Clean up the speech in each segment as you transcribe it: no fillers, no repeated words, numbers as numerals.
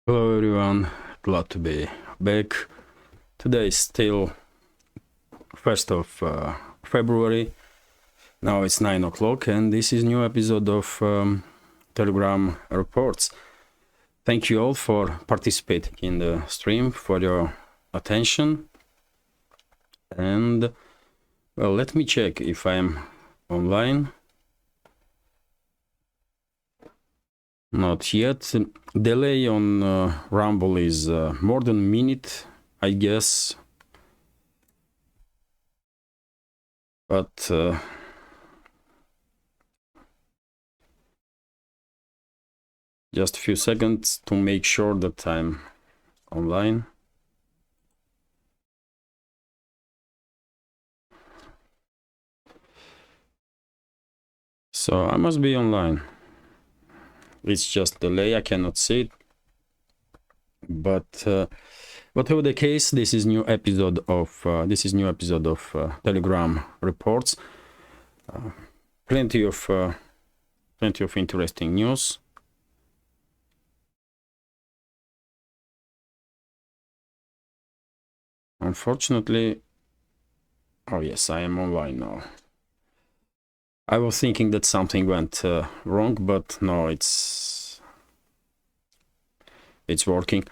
Hello everyone, glad to be back. Today is still 1st of February. Now it's 9 o'clock and this is new episode of Telegram reports. Thank you all for participating in the stream, for your attention. And well, let me check if I'm online. Not yet. Delay on Rumble is more than a minute, I guess. But just a few seconds to make sure that I'm online. So I must be online. It's just delay, I cannot see it. But whatever the case, this is new episode of Telegram reports. Plenty of interesting news. Unfortunately, oh yes, I am online now. I was thinking that something went wrong, but no, it's working.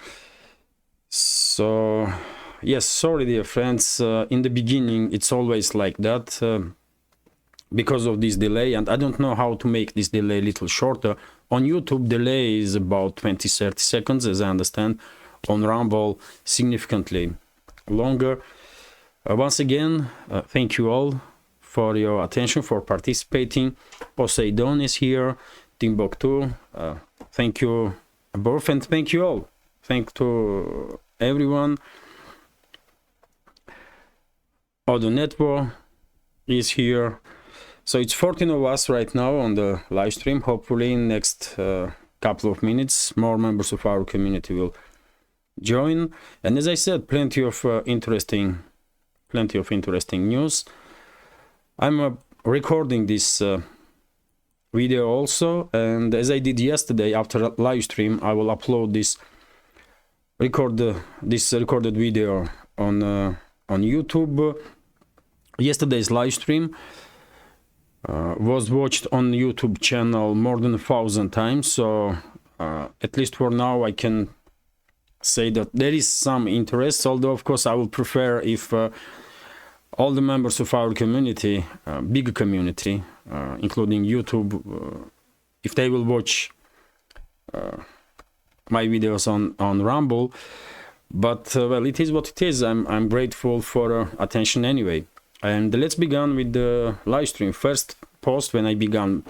So yes, sorry dear friends, in the beginning it's always like that because of this delay, and I don't know how to make this delay a little shorter. On YouTube delay is about 20-30 seconds, as I understand. On Rumble significantly longer. Once again, thank you all for your attention, for participating. Poseidon is here, Timbuktu, thank you both, and thank you all. Thank to everyone. Audio Network is here. So it's 14 of us right now on the live stream. Hopefully in next couple of minutes more members of our community will join. And as I said, plenty of interesting news. I'm recording this video also, and as I did yesterday after live stream, I will upload this recorded video on YouTube. Yesterday's live stream was watched on YouTube channel more than 1,000 times, so at least for now I can say that there is some interest, although of course I would prefer if all the members of our community, big community, including YouTube, if they will watch my videos on Rumble. But well, it is what it is. I'm grateful for attention anyway. And let's begin with the live stream. First post when I begin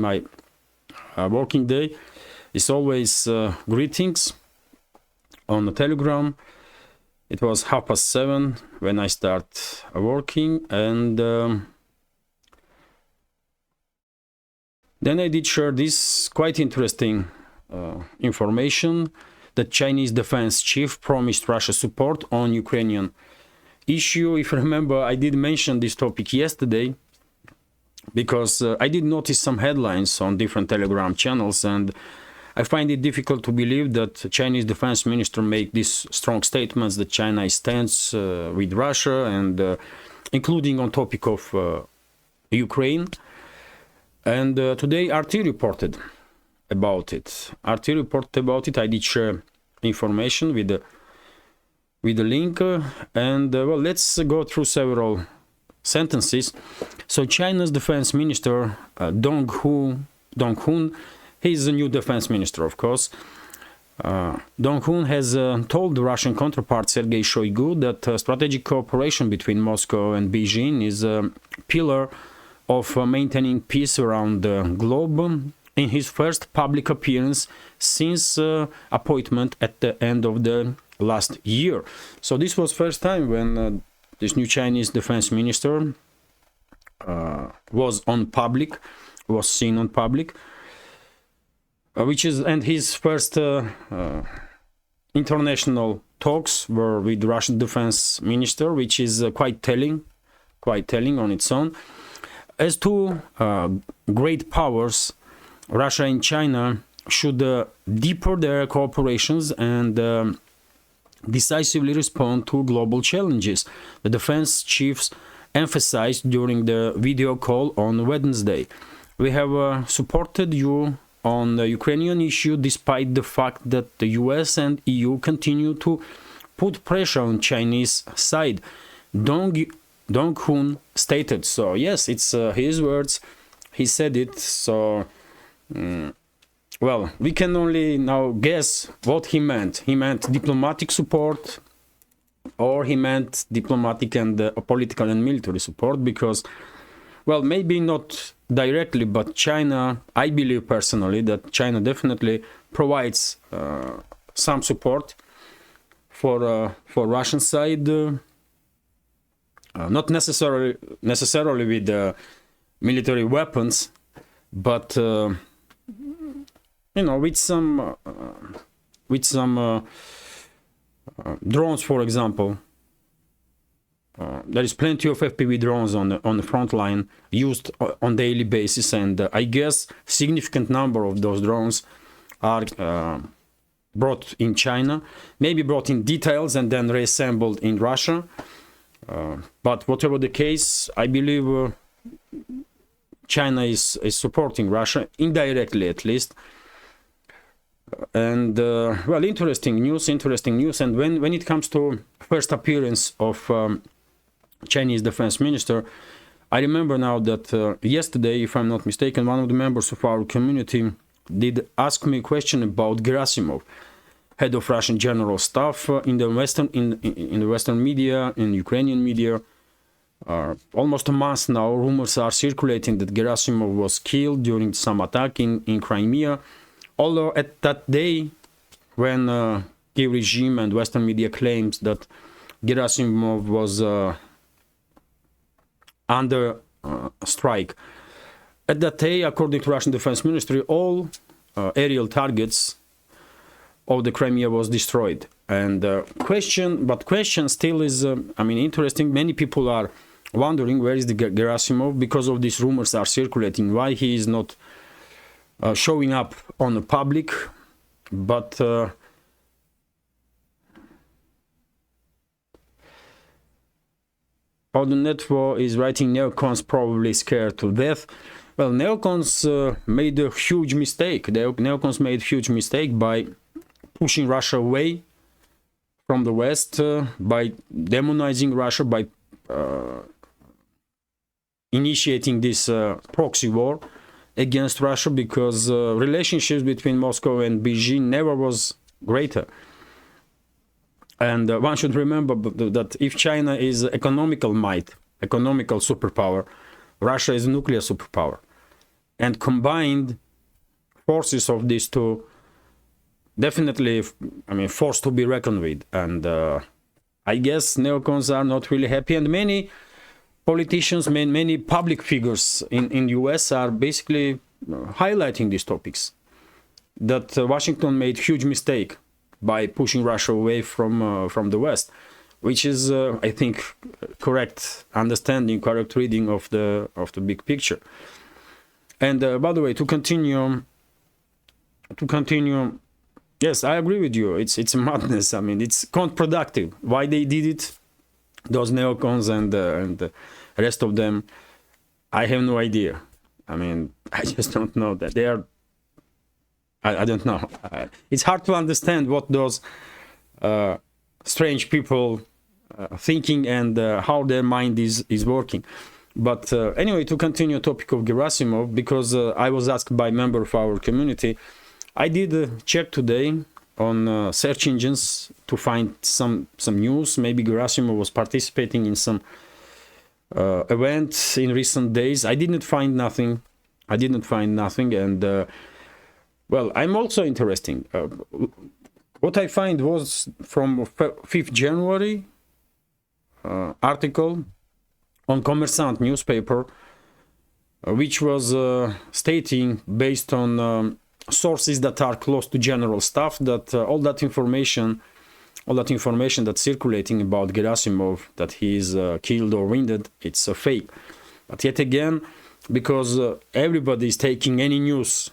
my working day is always greetings on the Telegram. It was 7:30 when I start working, and then I did share this quite interesting information that Chinese defense chief promised Russia support on Ukrainian issue. If you remember, I did mention this topic yesterday because I did notice some headlines on different Telegram channels, and I find it difficult to believe that Chinese defense minister make these strong statements that China stands with Russia, and including on topic of Ukraine. And today RT reported about it. I did share information with the link, and well, let's go through several sentences. So China's defense minister Dong Hun, he's the new defense minister, of course. Dong Hun has told the Russian counterpart Sergei Shoigu that strategic cooperation between Moscow and Beijing is a pillar of maintaining peace around the globe, in his first public appearance since appointment at the end of the last year. So this was first time when this new Chinese defense minister was seen on public. And his first international talks were with Russian defense minister, which is quite telling on its own. As two great powers, Russia and China should deepen their cooperations and decisively respond to global challenges, the defense chiefs emphasized during the video call on Wednesday. We have supported you on the Ukrainian issue despite the fact that the US and EU continue to put pressure on Chinese side, Dong Hun stated. So yes, it's his words, he said it. So well, we can only now guess what he meant. He meant diplomatic support, or he meant diplomatic and political and military support, because, well, maybe not directly, but China, I believe personally that China definitely provides some support for Russian side, not necessarily with military weapons, but you know, with some drones, for example. There is plenty of FPV drones on the front line used on daily basis, and I guess significant number of those drones are brought in China, maybe brought in details and then reassembled in Russia. But whatever the case, I believe China is supporting Russia, indirectly at least. And well, interesting news. And when it comes to first appearance of Chinese defense minister, I remember now that yesterday, if I'm not mistaken, one of the members of our community did ask me a question about Gerasimov, head of Russian general staff, in the Western media, in Ukrainian media. Almost a month now, rumors are circulating that Gerasimov was killed during some attack in Crimea. Although at that day, when Kiev regime and Western media claims that Gerasimov was under strike, at that day, according to Russian Defense Ministry, all aerial targets of the Crimea was destroyed. And question still is, I mean, interesting. Many people are wondering where is the Gerasimov, because of these rumors are circulating, why he is not showing up on the public. But Netwo is writing, neocons probably scared to death. Well, neocons made a huge mistake. The neocons made a huge mistake by pushing Russia away from the West, by demonizing Russia, by initiating this proxy war against Russia, because relationships between Moscow and Beijing never was greater. And one should remember that if China is economical might, economical superpower, Russia is a nuclear superpower. And combined forces of these two, definitely, I mean, forced to be reckoned with. And I guess neocons are not really happy. And many politicians, many public figures in US are basically highlighting these topics. That Washington made huge mistake by pushing Russia away from the West, which is, I think, correct understanding, correct reading of the big picture. And by the way, to continue, yes, I agree with you. It's a madness. I mean, it's counterproductive. Why they did it, those neocons and the rest of them, I have no idea. I mean, I just don't know that they are. I don't know. It's hard to understand what those strange people thinking and how their mind is working. But anyway, to continue the topic of Gerasimov, because I was asked by a member of our community, I did check today on search engines to find some news. Maybe Gerasimov was participating in some event in recent days. I didn't find nothing. And well, I'm also interesting. What I find was from 5th January article on Kommersant newspaper, which was stating, based on sources that are close to general staff, that all that information that's circulating about Gerasimov, that he is killed or wounded, it's a fake. But yet again, because everybody is taking any news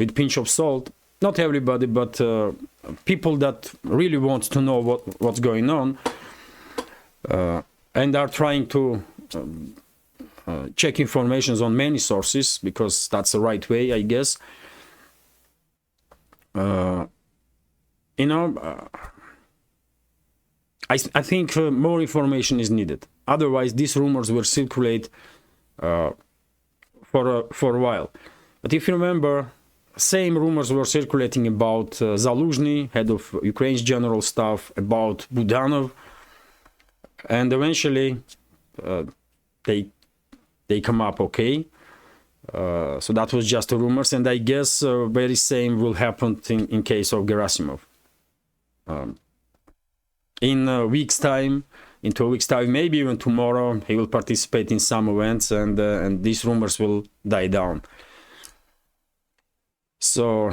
with pinch of salt. Not everybody, but people that really want to know what's going on and are trying to check informations on many sources, because that's the right way, I guess. You know, I think more information is needed. Otherwise, these rumors will circulate for a while. But if you remember, same rumors were circulating about Zaluzhny, head of Ukraine's general staff, about Budanov, and eventually they come up okay. So that was just rumors, and I guess very same will happen in case of Gerasimov. In a week's time, in 2 weeks' time, maybe even tomorrow, he will participate in some events, and these rumors will die down. So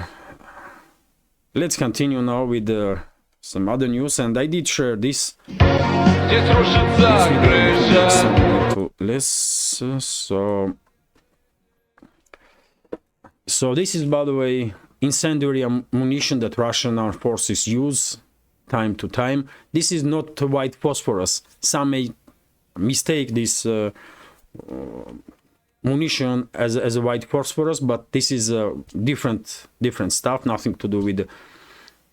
let's continue now with some other news, and I did share this. So this is, by the way, incendiary munition that Russian armed forces use time to time. This is not white phosphorus. Some may mistake this munition as a white phosphorus, but this is different stuff, nothing to do with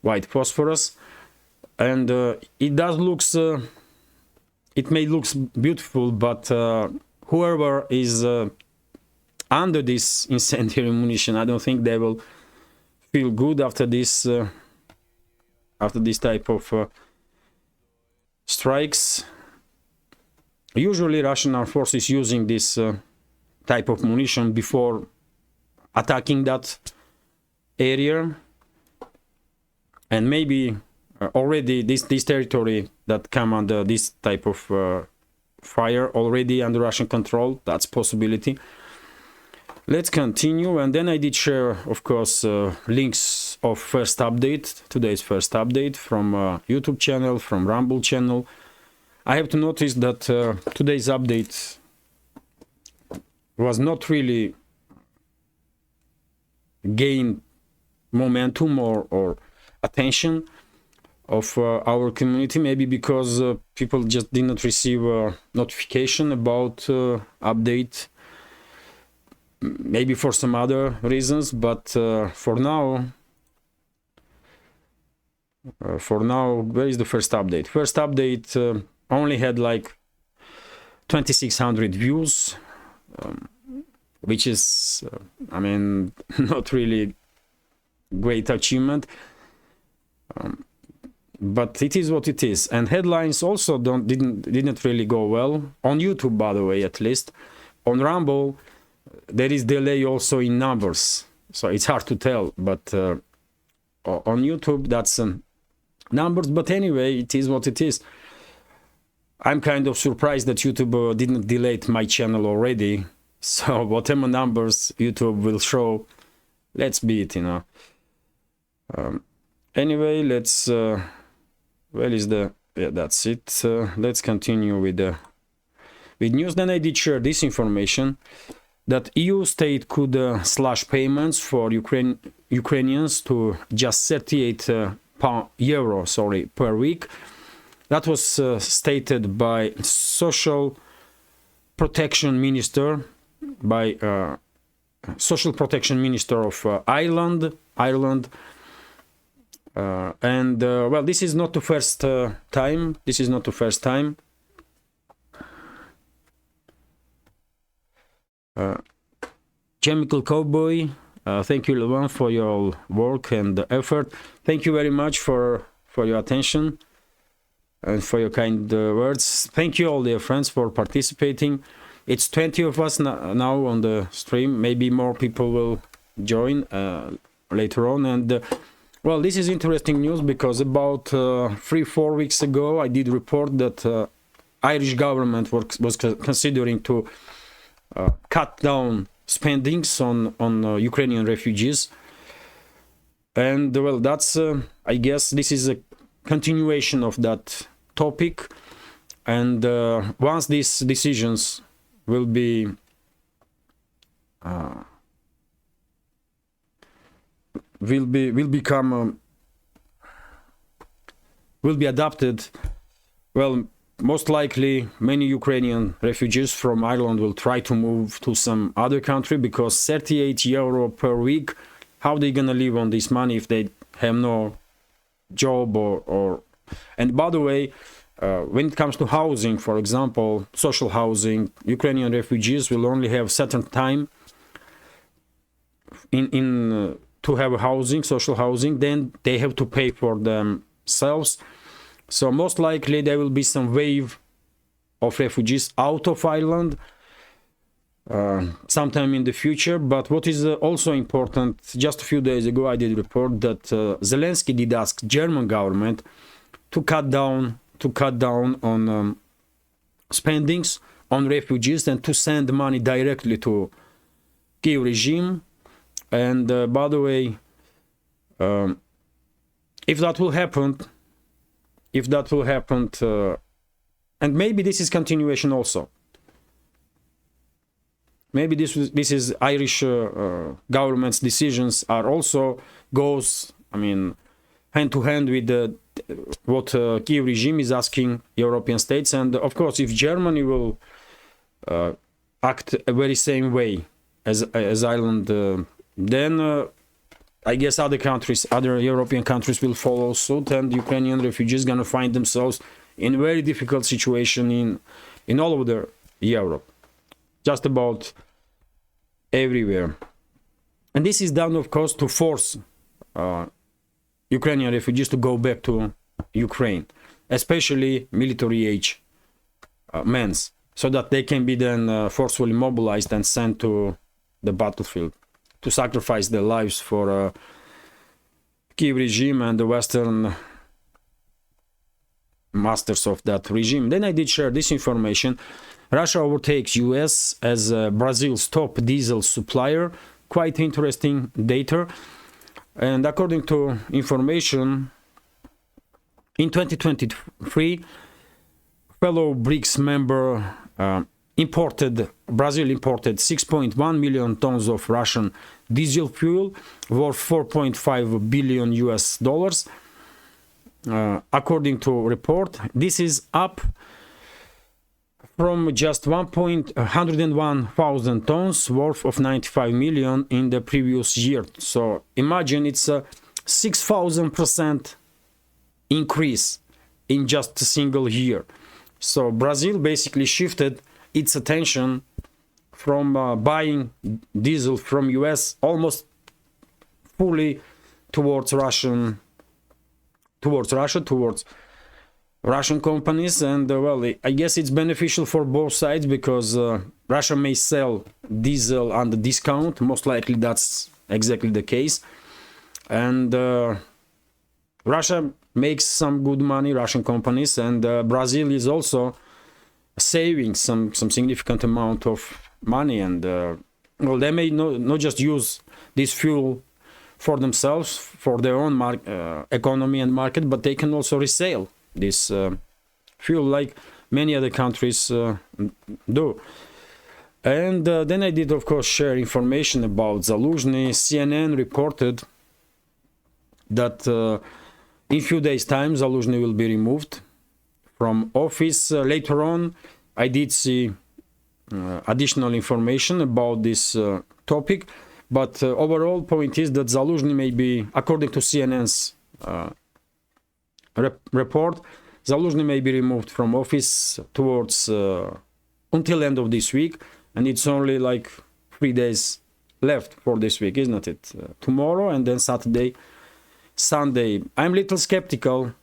white phosphorus. And it does looks, it may looks beautiful, but whoever is under this incendiary munition, I don't think they will feel good after this type of strikes. Usually Russian armed forces using this type of munition before attacking that area, and maybe already this territory that come under this type of fire already under Russian control. That's possibility. Let's continue, and then I did share, of course, links of first update, today's first update from YouTube channel, from Rumble channel. I have to notice that today's update was not really gain momentum or attention of our community, maybe because people just did not receive a notification about update, maybe for some other reasons, but for now, where is the first update? First update only had like 2,600 views, which is, I mean, not really great achievement, but it is what it is. And headlines also didn't really go well on YouTube, by the way, at least. On Rumble, there is delay also in numbers, so it's hard to tell. But on YouTube, that's numbers. But anyway, it is what it is. I'm kind of surprised that YouTube didn't delete my channel already. So whatever numbers YouTube will show, let's be it, you know. Anyway, let's. Where is the? Yeah, that's it. Let's continue with news. Then I did share this information that EU state could slash payments for Ukrainians to just 38 euro per week. That was stated by Social Protection Minister, Social Protection Minister of Ireland. And well, this is not the first time. This is not the first time. Chemical Cowboy, thank you, Levan, for your work and effort. Thank you very much for your attention and for your kind words. Thank you all, dear friends, for participating. It's 20 of us now on the stream. Maybe more people will join later on. And well, this is interesting news because about 3-4 weeks ago, I did report that Irish government was considering to cut down spendings on Ukrainian refugees. And well, that's I guess this is a continuation of that topic. And once these decisions will be will be adopted. Well, most likely many Ukrainian refugees from Ireland will try to move to some other country, because 38 euro per week, how they gonna live on this money if they have no job or and by the way, when it comes to housing, for example, social housing, Ukrainian refugees will only have certain time in to have a housing, social housing, then they have to pay for themselves. So most likely there will be some wave of refugees out of Ireland sometime in the future. But what is also important, just a few days ago I did report that Zelensky did ask German government to cut down on spendings on refugees and to send money directly to Kiev regime. And by the way, if that will happen, and maybe this is continuation also. Maybe this is Irish government's decisions are also goes, I mean, hand to hand with what Kiev regime is asking European states. And of course, if Germany will act a very same way as Ireland, then I guess other countries, other European countries will follow suit, and Ukrainian refugees gonna find themselves in a very difficult situation in all over Europe, just about everywhere. And this is done, of course, to force Ukrainian refugees to go back to Ukraine, especially military age men, so that they can be then forcefully mobilized and sent to the battlefield to sacrifice their lives for Kiev regime and the Western masters of that regime. Then I did share this information. Russia overtakes US as Brazil's top diesel supplier. Quite interesting data. And according to information, in 2023, fellow BRICS member Brazil imported 6.1 million tons of Russian diesel fuel worth $4.5 billion US dollars. According to report, this is up from just 101,000 tons worth of 95 million in the previous year. So imagine it's a 6,000% increase in just a single year. So Brazil basically shifted its attention from buying diesel from US almost fully towards Russian companies. And well, I guess it's beneficial for both sides, because Russia may sell diesel under discount. Most likely that's exactly the case. And Russia makes some good money, Russian companies, and Brazil is also saving some significant amount of money. And well, they may not just use this fuel for themselves, for their own economy and market, but they can also resell this fuel like many other countries do. And then I did, of course, share information about Zaluzhny. CNN reported that in few days' time Zaluzhny will be removed from office. Later on, I did see additional information about this topic, but overall point is that Zaluzhny may be, according to CNN's report, Zaluzhny may be removed from office towards until end of this week, and it's only like 3 days left for this week, isn't it? Tomorrow and then Saturday, Sunday. I'm a little skeptical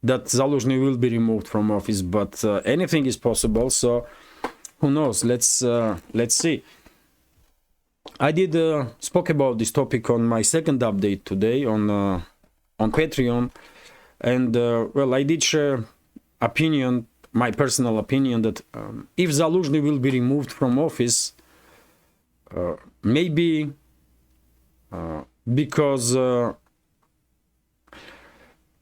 that Zaluzhny will be removed from office, but anything is possible. So who knows? Let's see. I did spoke about this topic on my second update today on Patreon, and well, I did share opinion, my personal opinion, that if Zaluzhny will be removed from office, maybe because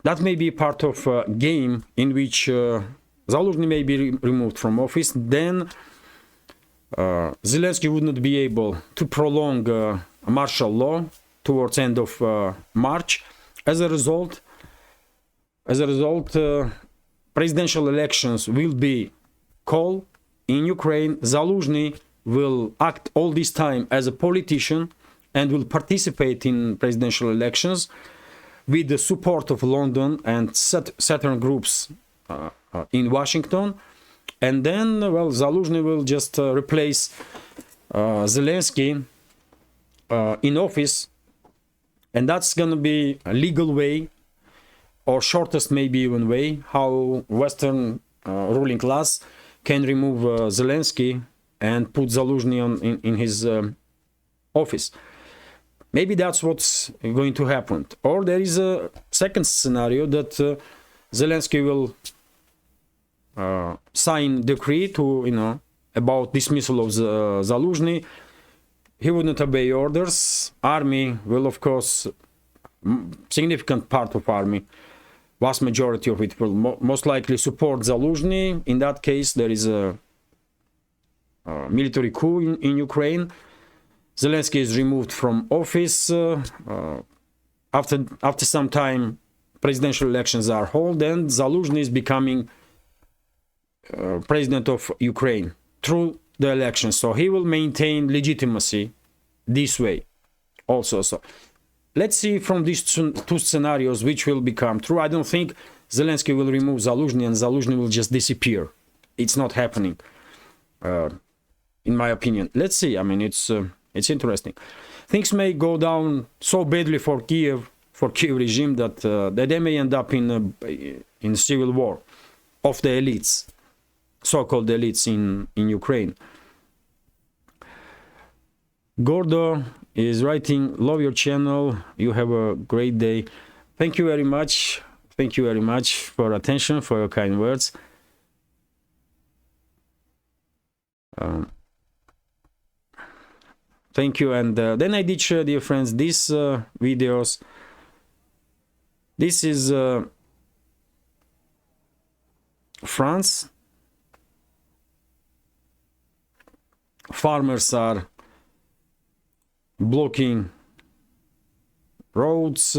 that may be part of a game in which Zaluzhny may be removed from office, then Zelensky would not be able to prolong a martial law towards end of March. As a result, presidential elections will be called in Ukraine. Zaluzhny will act all this time as a politician and will participate in presidential elections with the support of London and certain groups in Washington. And then, well, Zaluzhny will just replace Zelensky in office, and that's gonna be a legal way, or shortest maybe even way, how Western ruling class can remove Zelensky and put Zaluzhny in his office. Maybe that's what's going to happen. Or there is a second scenario that Zelensky will sign decree to, about dismissal of Zaluzhny. He wouldn't obey orders. Army will, of course, significant part of army, vast majority of it will most likely support Zaluzhny. In that case, there is a military coup in Ukraine. Zelensky is removed from office. After some time, presidential elections are held, and Zaluzhny is becoming president of Ukraine through the election. So he will maintain legitimacy this way also. So let's see from these two scenarios which will become true. I don't think Zelensky will remove Zaluzhny and Zaluzhny will just disappear. It's not happening, in my opinion. Let's see. I mean, it's interesting. Things may go down so badly for Kiev regime that they may end up in civil war of the elites, so-called elites in Ukraine. Gordo is writing, love your channel, you have a great day. Thank you very much. Thank you very much for attention, for your kind words. Thank you. And then I did share, dear friends, these videos. This is France. Farmers are blocking roads,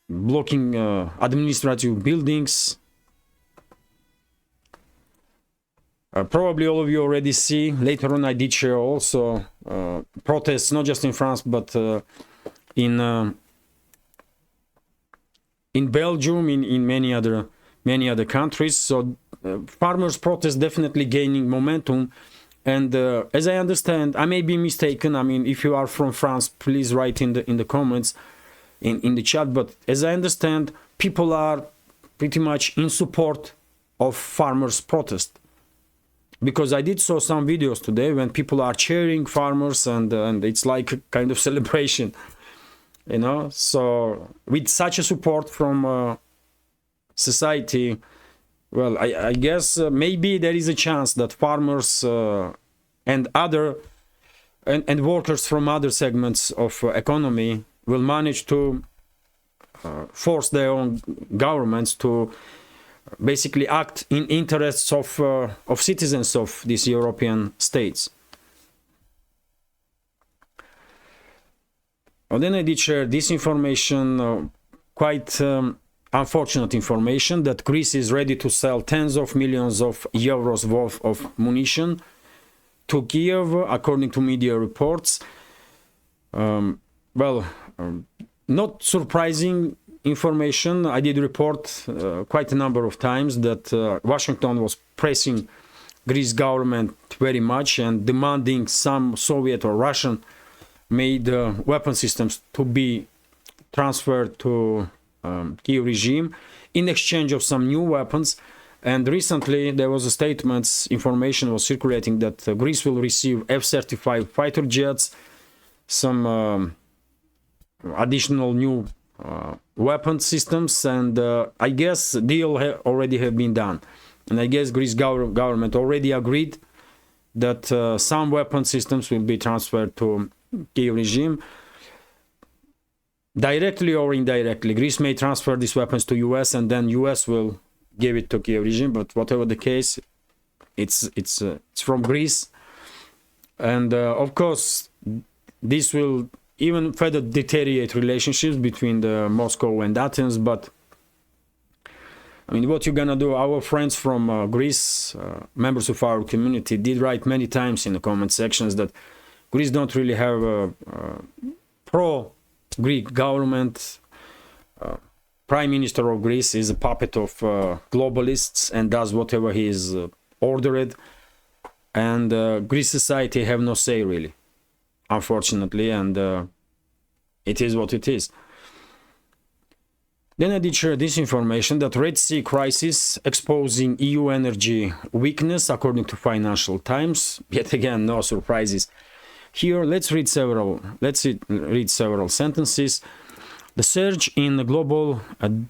blocking administrative buildings. Probably all of you already see. Later on I did share also protests, not just in France, but in Belgium, in many other countries. So farmers' protests definitely gaining momentum. And as I understand, I may be mistaken. I mean, if you are from France, please write in the comments, in the chat. But as I understand, people are pretty much in support of farmers' protest. Because I did saw some videos today when people are cheering farmers and it's like a kind of celebration, So with such a support from society, well, I guess maybe there is a chance that farmers and workers from other segments of economy will manage to force their own governments to basically act in interests of citizens of these European states. And then I did share this information, quite unfortunate information, that Greece is ready to sell tens of millions of euros worth of munition to Kiev, according to media reports. Not surprising information. I did report quite a number of times that Washington was pressing Greece government very much and demanding some Soviet or Russian made weapon systems to be transferred to Kiev regime in exchange of some new weapons. And recently there was a statement, information was circulating that Greece will receive F-35 fighter jets, some additional new weapon systems, and I guess the deal already have been done. And I guess Greece government already agreed that some weapon systems will be transferred to Kiev regime. Directly or indirectly, Greece may transfer these weapons to US and then US will give it to Kiev regime, but whatever the case, it's from Greece. And of course, this will even further deteriorate relationships between the Moscow and Athens. But I mean, what you're gonna do? Our friends from Greece, members of our community, did write many times in the comment sections that Greece don't really have a pro-Greek government. Prime Minister of Greece is a puppet of globalists and does whatever he is ordered. And Greece society have no say, really, unfortunately, and it is what it is. Then I did share this information that Red Sea crisis exposing EU energy weakness, according to Financial Times. Yet again, no surprises here. Let's read several sentences. The surge in global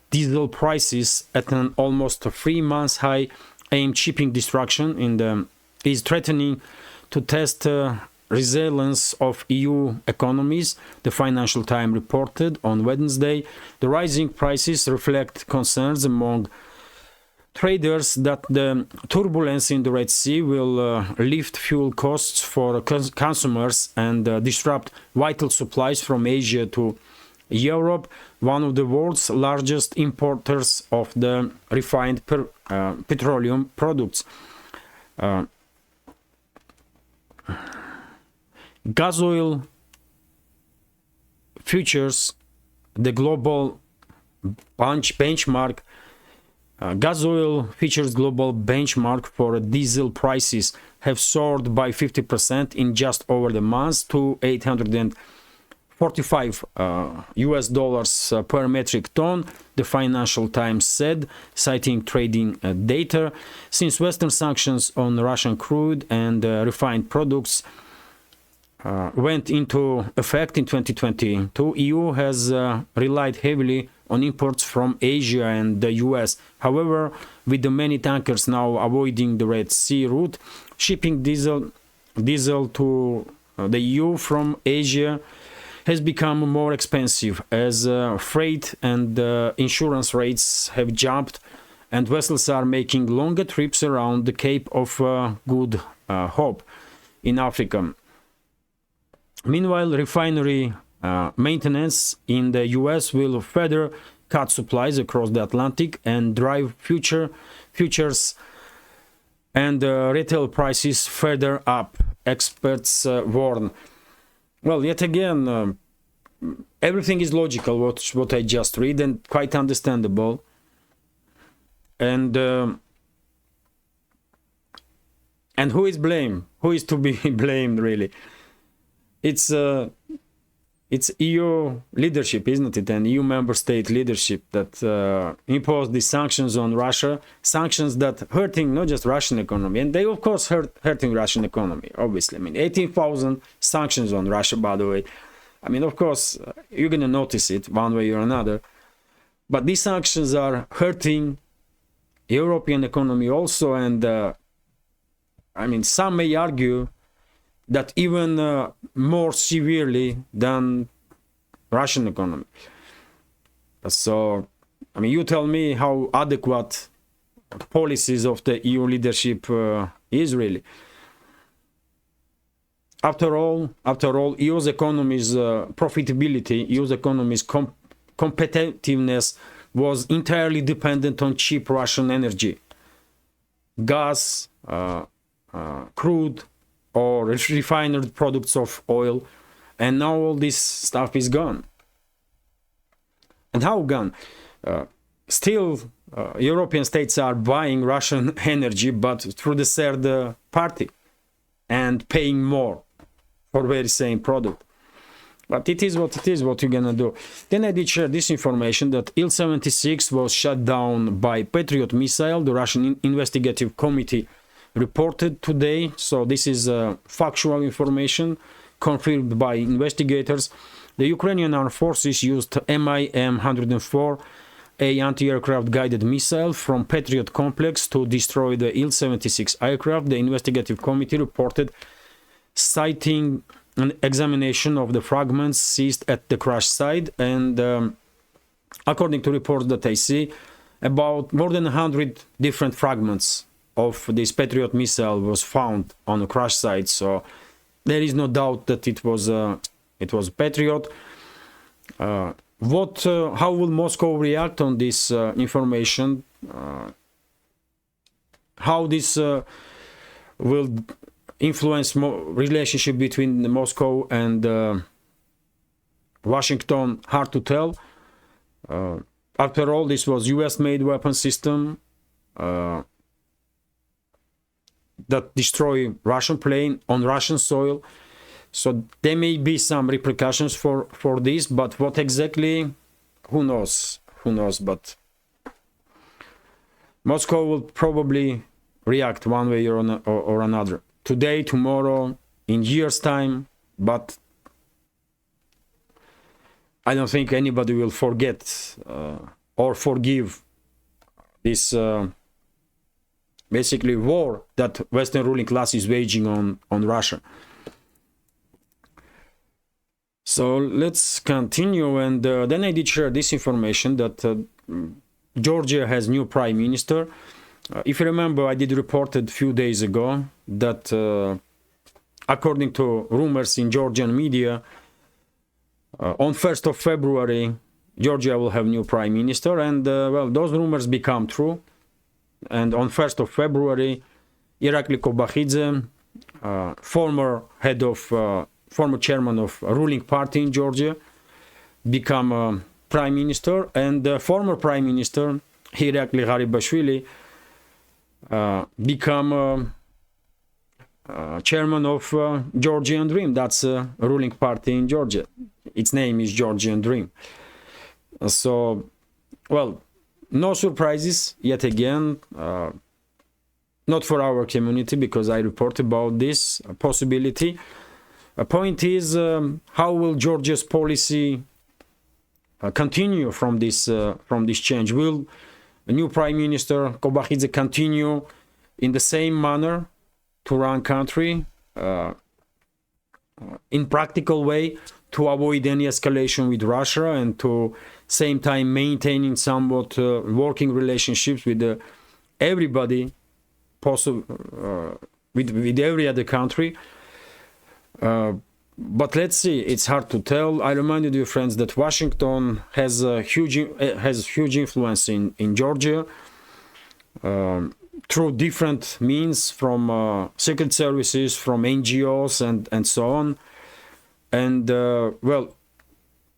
diesel prices at an almost 3 months high aimed shipping destruction is threatening to test resilience of EU economies, the Financial Times reported on Wednesday. The rising prices reflect concerns among traders that the turbulence in the Red Sea will lift fuel costs for consumers and disrupt vital supplies from Asia to Europe, one of the world's largest importers of the refined petroleum products. Gas oil futures, the global benchmark, gas oil futures global benchmark for diesel prices have soared by 50% in just over the month to $845 US dollars per metric ton, the Financial Times said, citing trading data. Since Western sanctions on Russian crude and refined products went into effect in 2022, EU has relied heavily on imports from Asia and the US. However, with the many tankers now avoiding the Red Sea route, shipping diesel to the EU from Asia has become more expensive as freight and insurance rates have jumped, and vessels are making longer trips around the Cape of Good Hope in Africa. Meanwhile, refinery maintenance in the US will further cut supplies across the Atlantic and drive futures and retail prices further up, experts warn. Well, yet again, everything is logical, what I just read, and quite understandable. And who is blamed? Who is to be blamed, really? It's EU leadership, isn't it, and EU member state leadership that imposed these sanctions on Russia, sanctions that hurting not just Russian economy, and they of course hurting Russian economy, obviously. I mean, 18,000 sanctions on Russia, by the way. I mean, of course, you're gonna notice it one way or another, but these sanctions are hurting European economy also, and I mean, some may argue that even more severely than Russian economy. So, I mean, you tell me how adequate policies of the EU leadership is really. After all, EU's economy's profitability, EU's economy's competitiveness was entirely dependent on cheap Russian energy, gas, crude, or refined products of oil, and now all this stuff is gone. And how gone? Still, European states are buying Russian energy, but through the third party, and paying more for very same product. But it is what it is, what you're gonna do. Then I did share this information that Il-76 was shot down by Patriot missile, the Russian investigative committee reported today. So this is factual information confirmed by investigators. The Ukrainian armed forces used MIM-104, a anti-aircraft guided missile from Patriot complex to destroy the Il-76 aircraft, the investigative committee reported, citing an examination of the fragments seized at the crash site. And according to reports that I see, about more than 100 different fragments of this Patriot missile was found on the crash site. So there is no doubt that it was Patriot. How will Moscow react on this information? How this will influence relationship between Moscow and Washington? Hard to tell. After all, this was US-made weapon system that destroy Russian plane on Russian soil. So there may be some repercussions for this, but what exactly, who knows? But Moscow will probably react one way or another. Today, tomorrow, in years' time, but I don't think anybody will forget or forgive this basically war that Western ruling class is waging on Russia. So let's continue, and then I did share this information that Georgia has new prime minister. If you remember, I did report a few days ago that according to rumors in Georgian media, on 1st of February, Georgia will have new prime minister, and well, those rumors become true. And on 1st of February, Irakli Kobakhidze, former chairman of a ruling party in Georgia, become prime minister, and the former prime minister, Irakli Garibashvili, become chairman of Georgian Dream. That's a ruling party in Georgia. Its name is Georgian Dream. So, well, no surprises yet again. Not for our community, because I report about this possibility. A point is, how will Georgia's policy continue from this change? Will a new prime minister Kobakhidze continue in the same manner to run country in practical way to avoid any escalation with Russia, and to same time maintaining somewhat working relationships with everybody possible, with every other country? But let's see, it's hard to tell. I remind you, dear friends, that Washington has huge influence in Georgia through different means, from secret services, from NGOs, and so on. And well,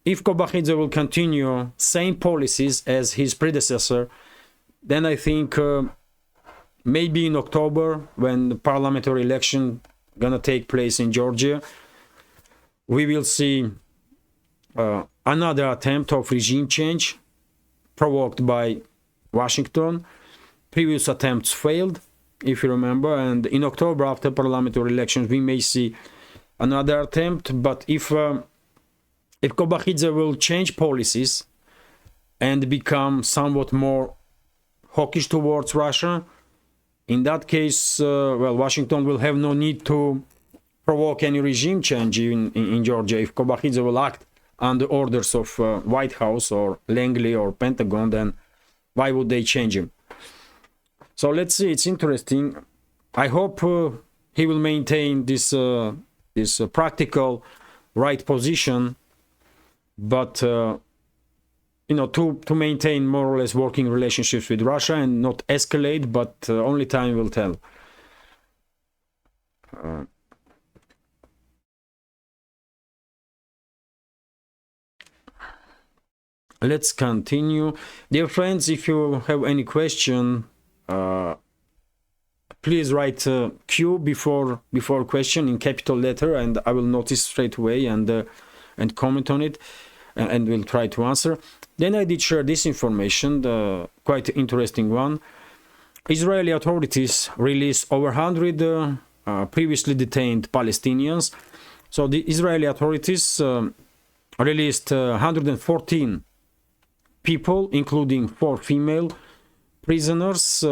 if Kobakhidze will continue same policies as his predecessor, then I think maybe in October, when the parliamentary election gonna take place in Georgia, we will see another attempt of regime change provoked by Washington. Previous attempts failed, if you remember, and in October, after parliamentary elections, we may see another attempt. But if Kobakhidze will change policies and become somewhat more hawkish towards Russia, in that case, well, Washington will have no need to provoke any regime change in Georgia. If Kobakhidze will act under orders of White House or Langley or Pentagon, then why would they change him? So let's see, it's interesting. I hope he will maintain this practical right position, but you know, to maintain more or less working relationships with Russia and not escalate, but only time will tell. Let's continue. Dear friends, if you have any question, please write Q before question in capital letter, and I will notice straight away and comment on it, and will try to answer. Then I did share this information, the quite interesting one. Israeli authorities released over 100 previously detained Palestinians. So the Israeli authorities released 114 people, including 4 female prisoners.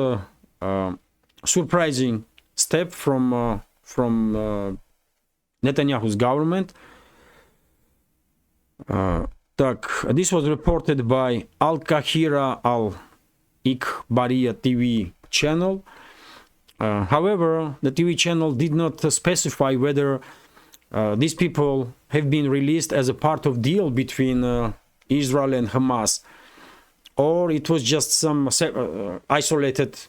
Surprising step from Netanyahu's government. This was reported by Al-Kahira Al-Ikbariya TV channel. However, the TV channel did not specify whether these people have been released as a part of deal between Israel and Hamas, or it was just some isolated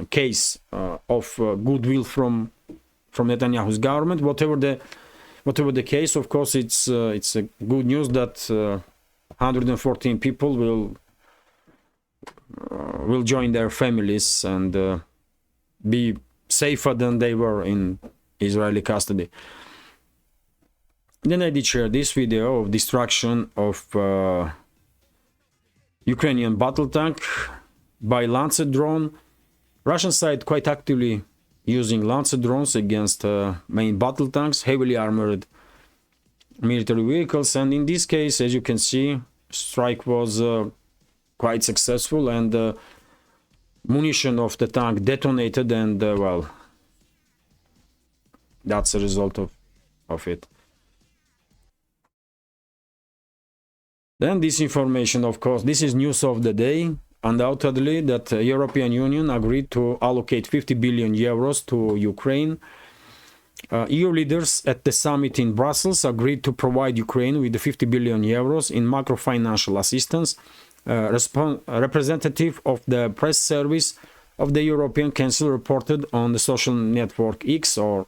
case of goodwill from Netanyahu's government. Whatever the case, of course, it's a good news that 114 people will join their families and be safer than they were in Israeli custody. Then I did share this video of destruction of Ukrainian battle tank by Lancet drone. Russian side quite actively using Lancet drones against main battle tanks, heavily armored military vehicles, and in this case, as you can see, strike was quite successful, and munition of the tank detonated, and well, that's a result of it. Then this information, of course, this is news of the day. Undoubtedly, that the European Union agreed to allocate 50 billion euros to Ukraine. EU leaders at the summit in Brussels agreed to provide Ukraine with the 50 billion euros in macro-financial assistance. Representative of the press service of the European Council reported on the social network X or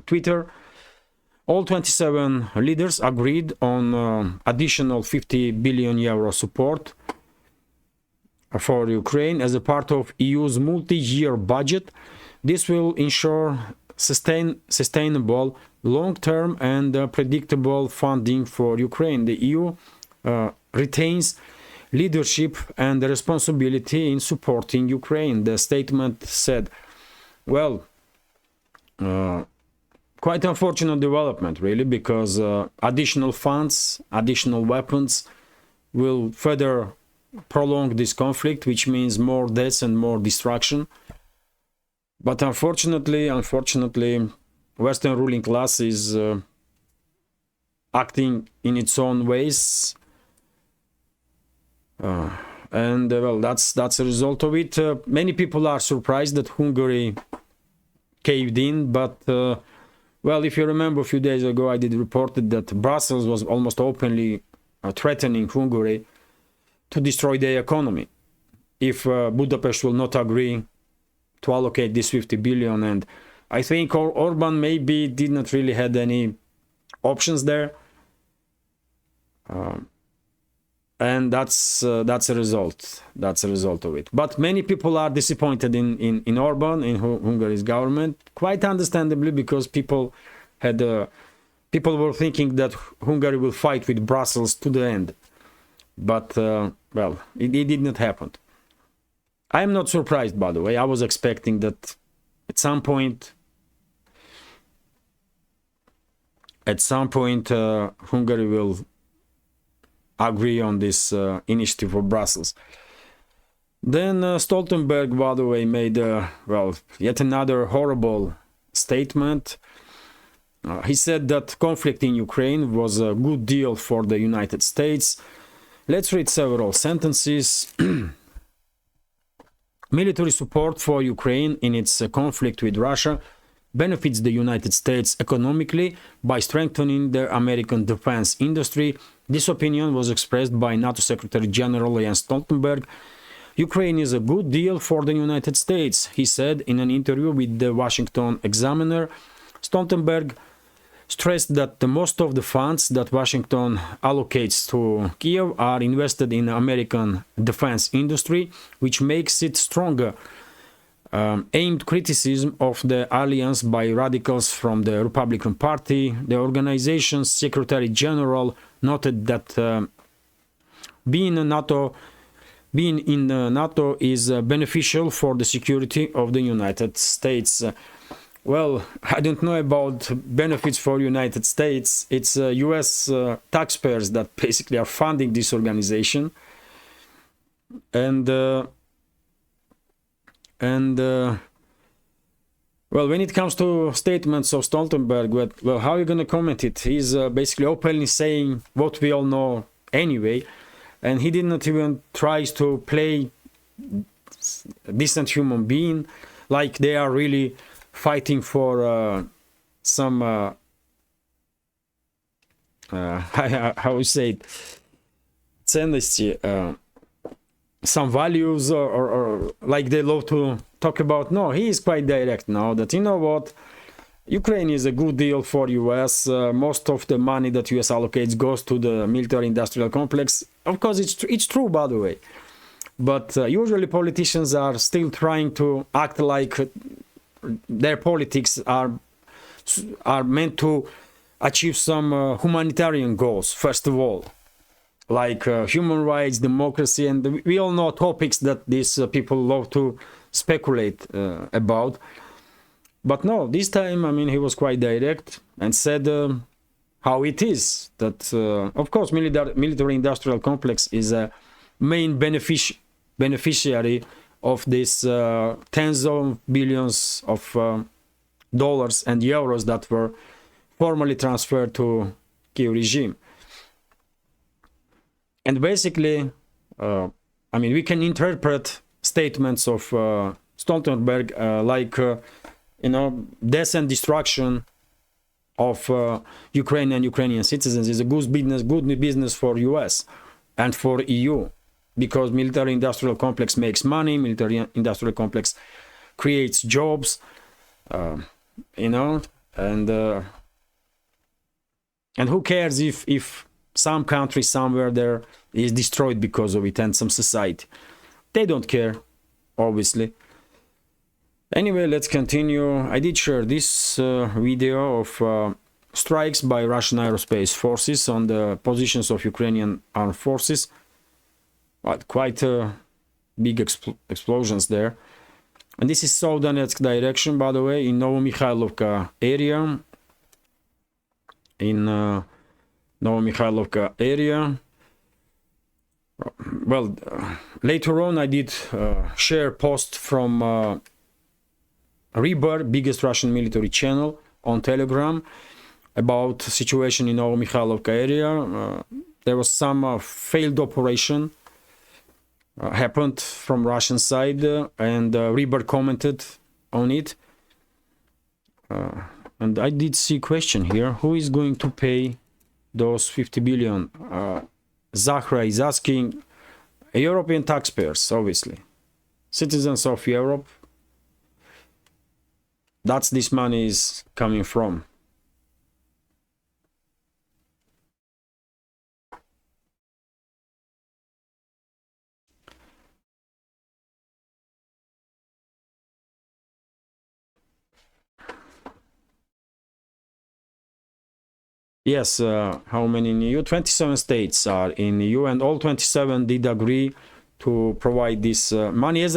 Twitter. All 27 leaders agreed on additional 50 billion euro support for Ukraine as a part of EU's multi-year budget. This will ensure sustainable, long-term and predictable funding for Ukraine. The EU retains leadership and responsibility in supporting Ukraine, the statement said. Well, quite unfortunate development, really, because additional funds, additional weapons will further prolong this conflict, which means more deaths and more destruction. But unfortunately, Western ruling class is acting in its own ways, and well, that's a result of it. Many people are surprised that Hungary caved in, but well, if you remember, a few days ago I did reported that Brussels was almost openly threatening Hungary to destroy their economy if Budapest will not agree to allocate this 50 billion. And I think Orban maybe did not really had any options there, and that's a result. That's a result of it. But many people are disappointed in Orban, in Hungary's government, quite understandably, because people were thinking that Hungary will fight with Brussels to the end. But well, it did not happen. I am not surprised, by the way. I was expecting that at some point Hungary will agree on this initiative of Brussels. Then Stoltenberg, by the way, made well, yet another horrible statement. He said that conflict in Ukraine was a good deal for the United States. Let's read several sentences. Military support for Ukraine in its conflict with Russia benefits the United States economically by strengthening the American defense industry. This opinion was expressed by NATO Secretary General Jens Stoltenberg. Ukraine is a good deal for the United States, he said in an interview with the Washington Examiner. Stoltenberg stressed that the most of the funds that Washington allocates to Kiev are invested in the American defense industry, which makes it stronger. Aimed criticism of the alliance by radicals from the Republican Party. The organization's Secretary General noted that being in NATO is beneficial for the security of the United States. Well, I don't know about benefits for United States. It's US taxpayers that basically are funding this organization. And well, when it comes to statements of Stoltenberg, well, how are you going to comment it? He's basically openly saying what we all know anyway, and he did not even try to play a decent human being, like they are really fighting for some how we say it, ценности, some values, or like they love to talk about. No, he is quite direct now that, you know what, Ukraine is a good deal for US. Most of the money that US allocates goes to the military-industrial complex. Of course, it's true, by the way. But usually politicians are still trying to act like their politics are meant to achieve some humanitarian goals, first of all, like human rights, democracy, and we all know topics that these people love to speculate about. But no, this time, I mean, he was quite direct and said how it is. That, of course, military-industrial complex is a main beneficiary of this tens of billions of dollars and euros that were formally transferred to Kiev regime. And basically, I mean, we can interpret statements of Stoltenberg like, you know, death and destruction of Ukrainian citizens is a good business for US and for EU, because military-industrial complex makes money, military-industrial complex creates jobs, you know, and who cares if some country somewhere there is destroyed because of it, and some society. They don't care, obviously. Anyway, let's continue. I did share this video of strikes by Russian aerospace forces on the positions of Ukrainian armed forces. But quite big explosions there. And this is Donetsk direction, by the way, in Novomikhailivka area. In Novomikhailivka area. Well, later on I did share post from Reber, biggest Russian military channel on Telegram, about situation in Novomikhailivka area. There was some failed operation happened from Russian side, and Reber commented on it. And I did see a question here: who is going to pay those 50 billion? Zahra is asking. European taxpayers, obviously, citizens of Europe. That's this money is coming from. Yes, how many in EU? 27 states are in EU, and all 27 did agree to provide this money. As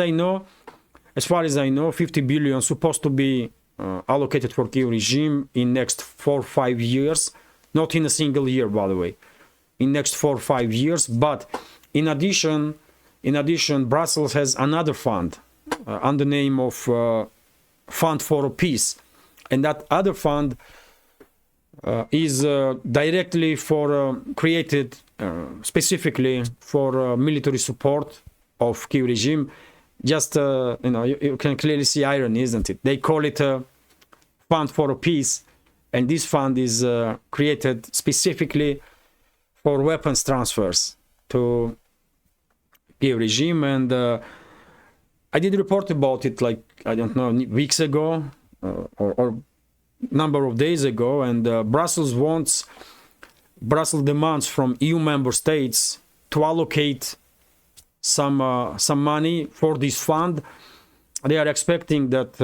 far as I know, 50 billion supposed to be allocated for Kiev regime in next 4 or 5 years, not in a single year, by the way, in next 4 or 5 years. But in addition, Brussels has another fund under the name of Fund for Peace, and that other fund is directly for created specifically for military support of Kiev regime. Just you know, you can clearly see irony, isn't it? They call it a Fund for Peace, and this fund is created specifically for weapons transfers to Kiev regime. And I did report about it, like, I don't know, weeks ago or number of days ago, and Brussels demands from EU member states to allocate some money for this fund. They are expecting that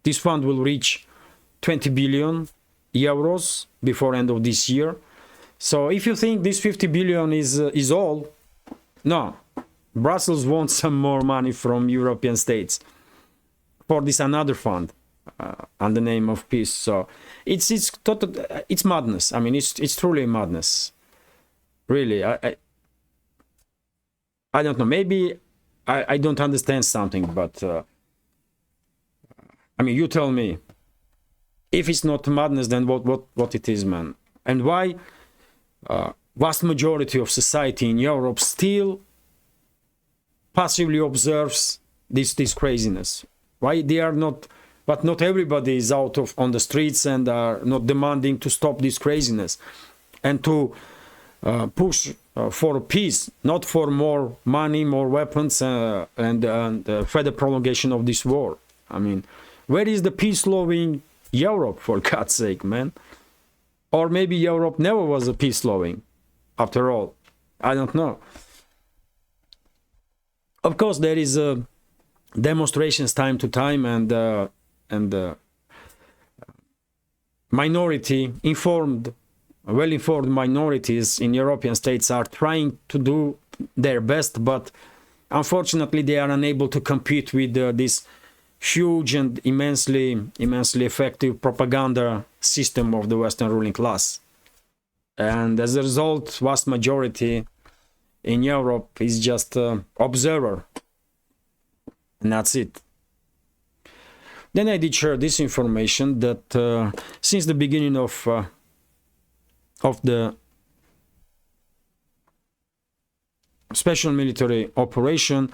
this fund will reach 20 billion euros before end of this year. So if you think this 50 billion is all, no, Brussels wants some more money from European states for this another fund. On the name of peace. So it's madness. I mean, it's truly madness. Really, I don't know. Maybe I don't understand something, but I mean, you tell me. If it's not madness, then what it is, man? And why vast majority of society in Europe still passively observes this craziness? Why but not everybody is out on the streets and are not demanding to stop this craziness and to push for peace, not for more money, more weapons, and further prolongation of this war. I mean, where is the peace-loving Europe, for God's sake, man? Or maybe Europe never was a peace-loving, after all. I don't know. Of course, there is demonstrations time to time, and minority informed, well-informed minorities in European states are trying to do their best, but unfortunately they are unable to compete with this huge and immensely effective propaganda system of the Western ruling class. And as a result, vast majority in Europe is just observer, and that's it. Then I did share this information that since the beginning of the special military operation,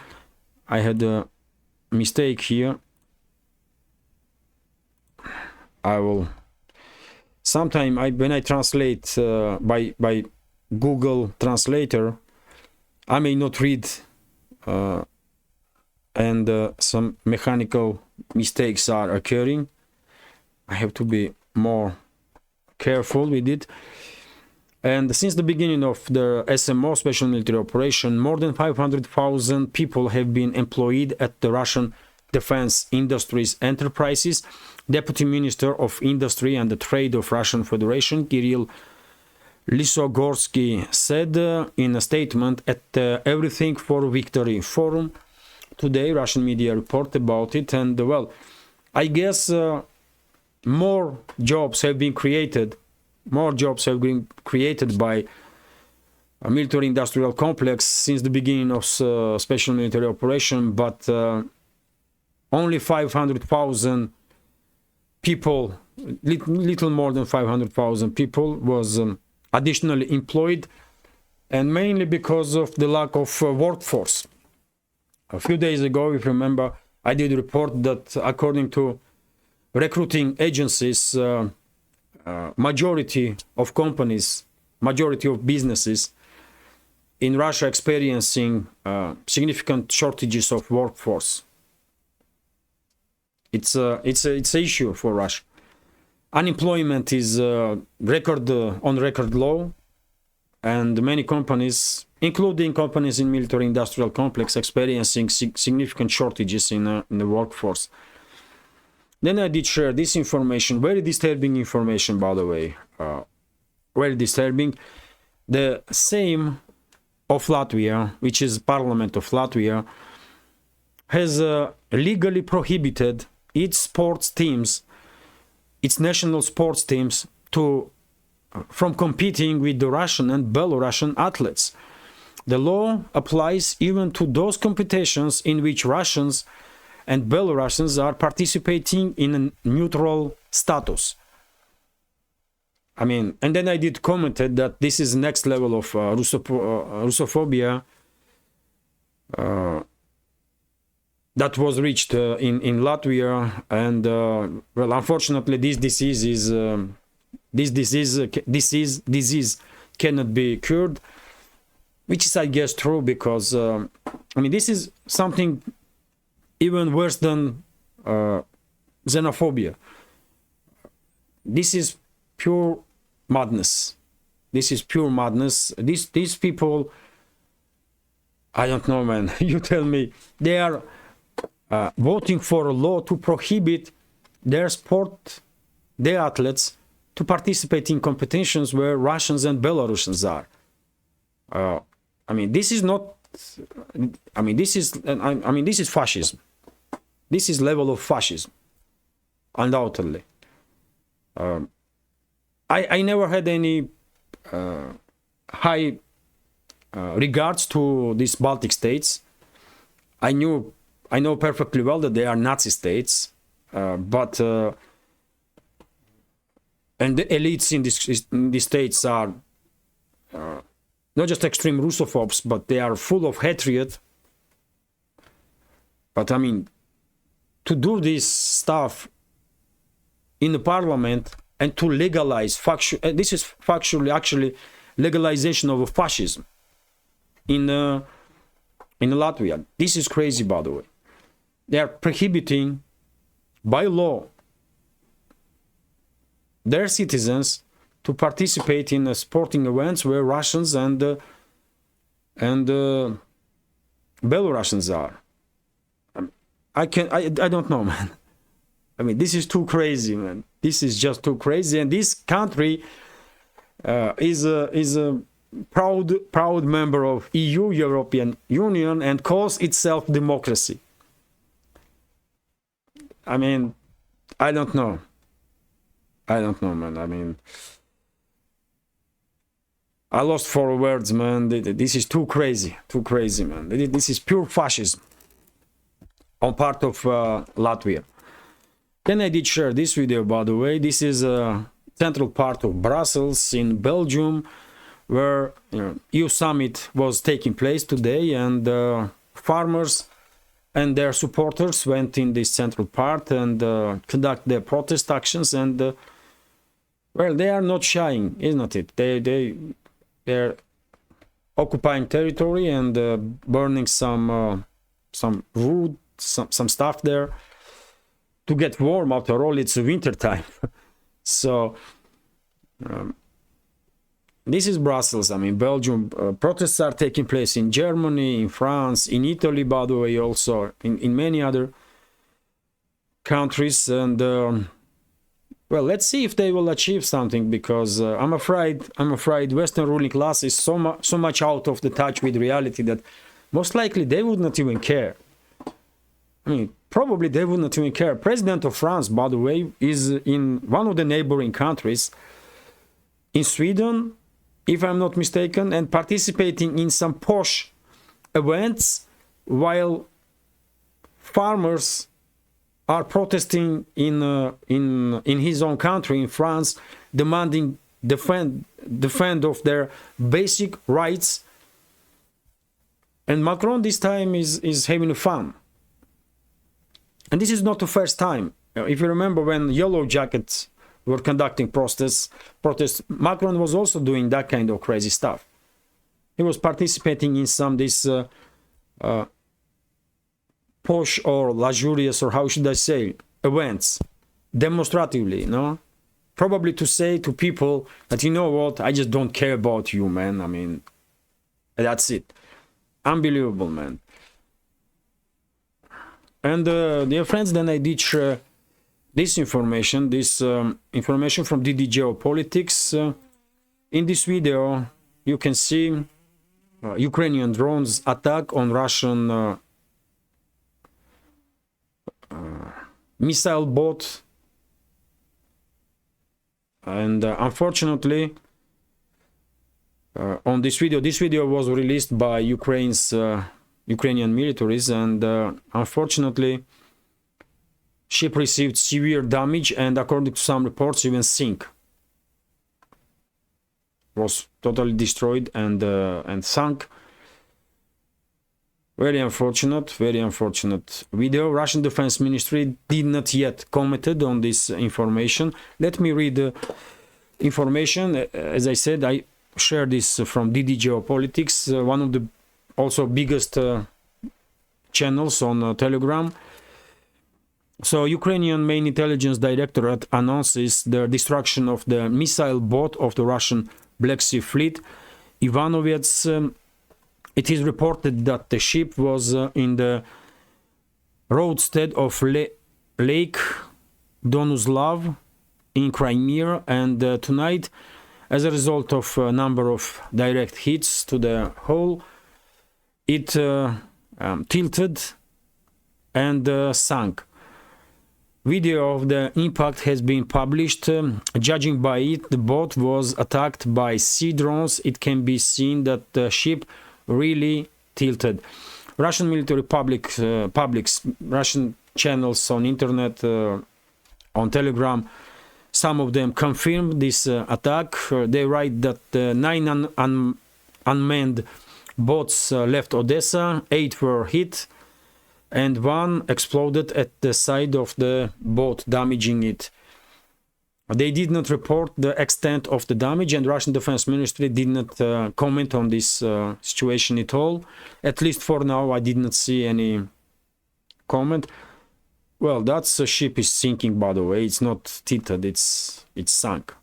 I had a mistake here. I will sometime when I translate by Google Translator, I may not read and some mechanical mistakes are occurring. I have to be more careful with it. And since the beginning of the SMO, Special Military Operation, more than 500,000 people have been employed at the Russian Defense Industries Enterprises. Deputy Minister of Industry and the Trade of Russian Federation, Kirill Lysogorsky, said in a statement at Everything for Victory Forum. Today, Russian media report about it, and well, I guess more jobs have been created by a military-industrial complex since the beginning of special military operation, but only 500,000 people, little more than 500,000 people was additionally employed, and mainly because of the lack of workforce. A few days ago, if you remember, I did report that according to recruiting agencies, majority of companies, majority of businesses in Russia experiencing significant shortages of workforce. It's an issue for Russia. Unemployment is on record low, and many companies, including companies in military-industrial complex, experiencing significant shortages in the workforce. Then I did share this information, very disturbing information, by the way, very disturbing. The Sejm of Latvia, which is Parliament of Latvia, has legally prohibited its sports teams, its national sports teams, from competing with the Russian and Belarusian athletes. The law applies even to those competitions in which Russians and Belarusians are participating in a neutral status. I mean, and then I did commented that this is next level of Russophobia that was reached in Latvia, and well, unfortunately, this disease cannot be cured, which is, I guess, true, because I mean, this is something even worse than xenophobia. This is pure madness. This is pure madness. These people, I don't know, man. You tell me. They are voting for a law to prohibit their athletes to participate in competitions where Russians and Belarusians are. I mean, this is not. I mean, this is fascism. This is level of fascism, undoubtedly. I never had any high regards to these Baltic states. I know perfectly well that they are Nazi states, but and the elites in these states are not just extreme Russophobes, but they are full of hatred. But I mean, to do this stuff in the parliament and to legalize this is factually actually legalization of fascism in Latvia. This is crazy, by the way. They are prohibiting by law their citizens to participate in sporting events where Russians and Belarusians are. I don't know, man. I mean, this is too crazy, man. This is just too crazy. And this country is a proud member of EU, European Union, and calls itself democracy. I mean, I don't know. I don't know, man. I mean, I lost for words, man. This is too crazy, man. This is pure fascism on part of Latvia. Then I did share this video, by the way. This is a central part of Brussels in Belgium, where EU summit was taking place today, and farmers and their supporters went in this central part and conduct their protest actions. And well, they are not shying, isn't it? They're occupying territory and burning some wood, some stuff there to get warm. After all, it's winter time. So this is Brussels. I mean, Belgium. Protests are taking place in Germany, in France, in Italy, by the way, also in many other countries. And well, let's see if they will achieve something, because I'm afraid Western ruling class is so much out of the touch with reality that most likely they would not even care. I mean, probably they would not even care. President of France, by the way, is in one of the neighboring countries, in Sweden, if I'm not mistaken, and participating in some posh events while farmers are protesting in his own country, in France, demanding defend of their basic rights. And Macron this time is having fun. And this is not the first time. If you remember, when Yellow Jackets were conducting protests, Macron was also doing that kind of crazy stuff. He was participating in some posh or luxurious, or how should I say, events, demonstratively, no? Probably to say to people that, you know what, I just don't care about you, man. I mean, that's it. Unbelievable, man. And dear friends, then I did share this information from DDGeopolitics. In this video, you can see Ukrainian drones attack on Russian missile boat. And unfortunately, on this video was released by Ukrainian militaries, and unfortunately ship received severe damage, and according to some reports even sink. Was totally destroyed and sunk. Very unfortunate video. Russian Defense Ministry did not yet commented on this information. Let me read the information. As I said, I share this from DDGeopolitics, one of the also biggest channels on Telegram. So Ukrainian main intelligence directorate announces the destruction of the missile boat of the Russian Black Sea Fleet, Ivanovets. It is reported that the ship was in the roadstead of Lake Donuslav in Crimea, and tonight, as a result of a number of direct hits to the hull, it tilted and sunk. Video of the impact has been published. Judging by it, the boat was attacked by sea drones. It can be seen that the ship really tilted. Russian military Russian channels on internet, on Telegram, some of them confirmed this attack. They write that 9 unmanned boats left Odessa, 8 were hit, and 1 exploded at the side of the boat, damaging it. They did not report the extent of the damage, and Russian Defense Ministry did not comment on this situation at all. At least for now, I did not see any comment. Well, that ship is sinking, by the way. It's not tilted, it's sunk.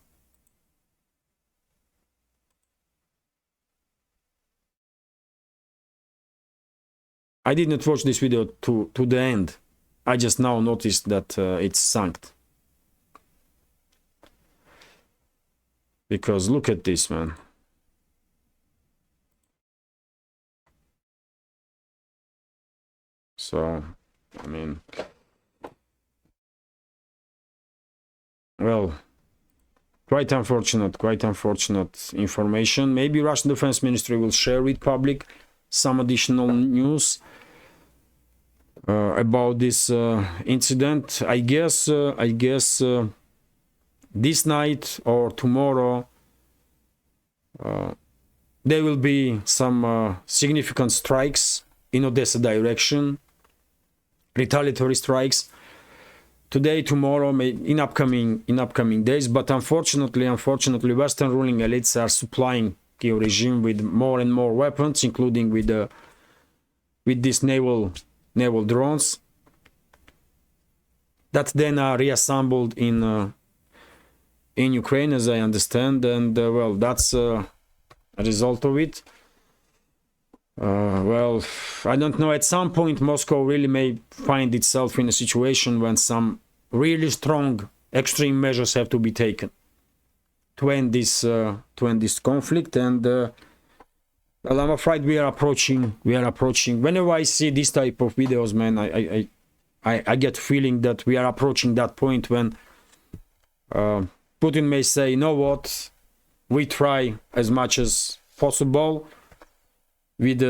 I did not watch this video to the end. I just now noticed that it's sunk. Because look at this, man. So, I mean, well, quite unfortunate information. Maybe Russian Defense Ministry will share with public some additional news about this incident. I guess this night or tomorrow there will be some significant strikes in Odessa direction, retaliatory strikes. Today, tomorrow, in upcoming days. But unfortunately, Western ruling elites are supplying Kiev regime with more and more weapons, including with these naval drones that then are reassembled in Ukraine, as I understand, and well, that's a result of it. Well, I don't know, at some point Moscow really may find itself in a situation when some really strong extreme measures have to be taken to end this conflict. And well, I'm afraid we are approaching. Whenever I see this type of videos, man, I get feeling that we are approaching that point when Putin may say, you know what, we try as much as possible with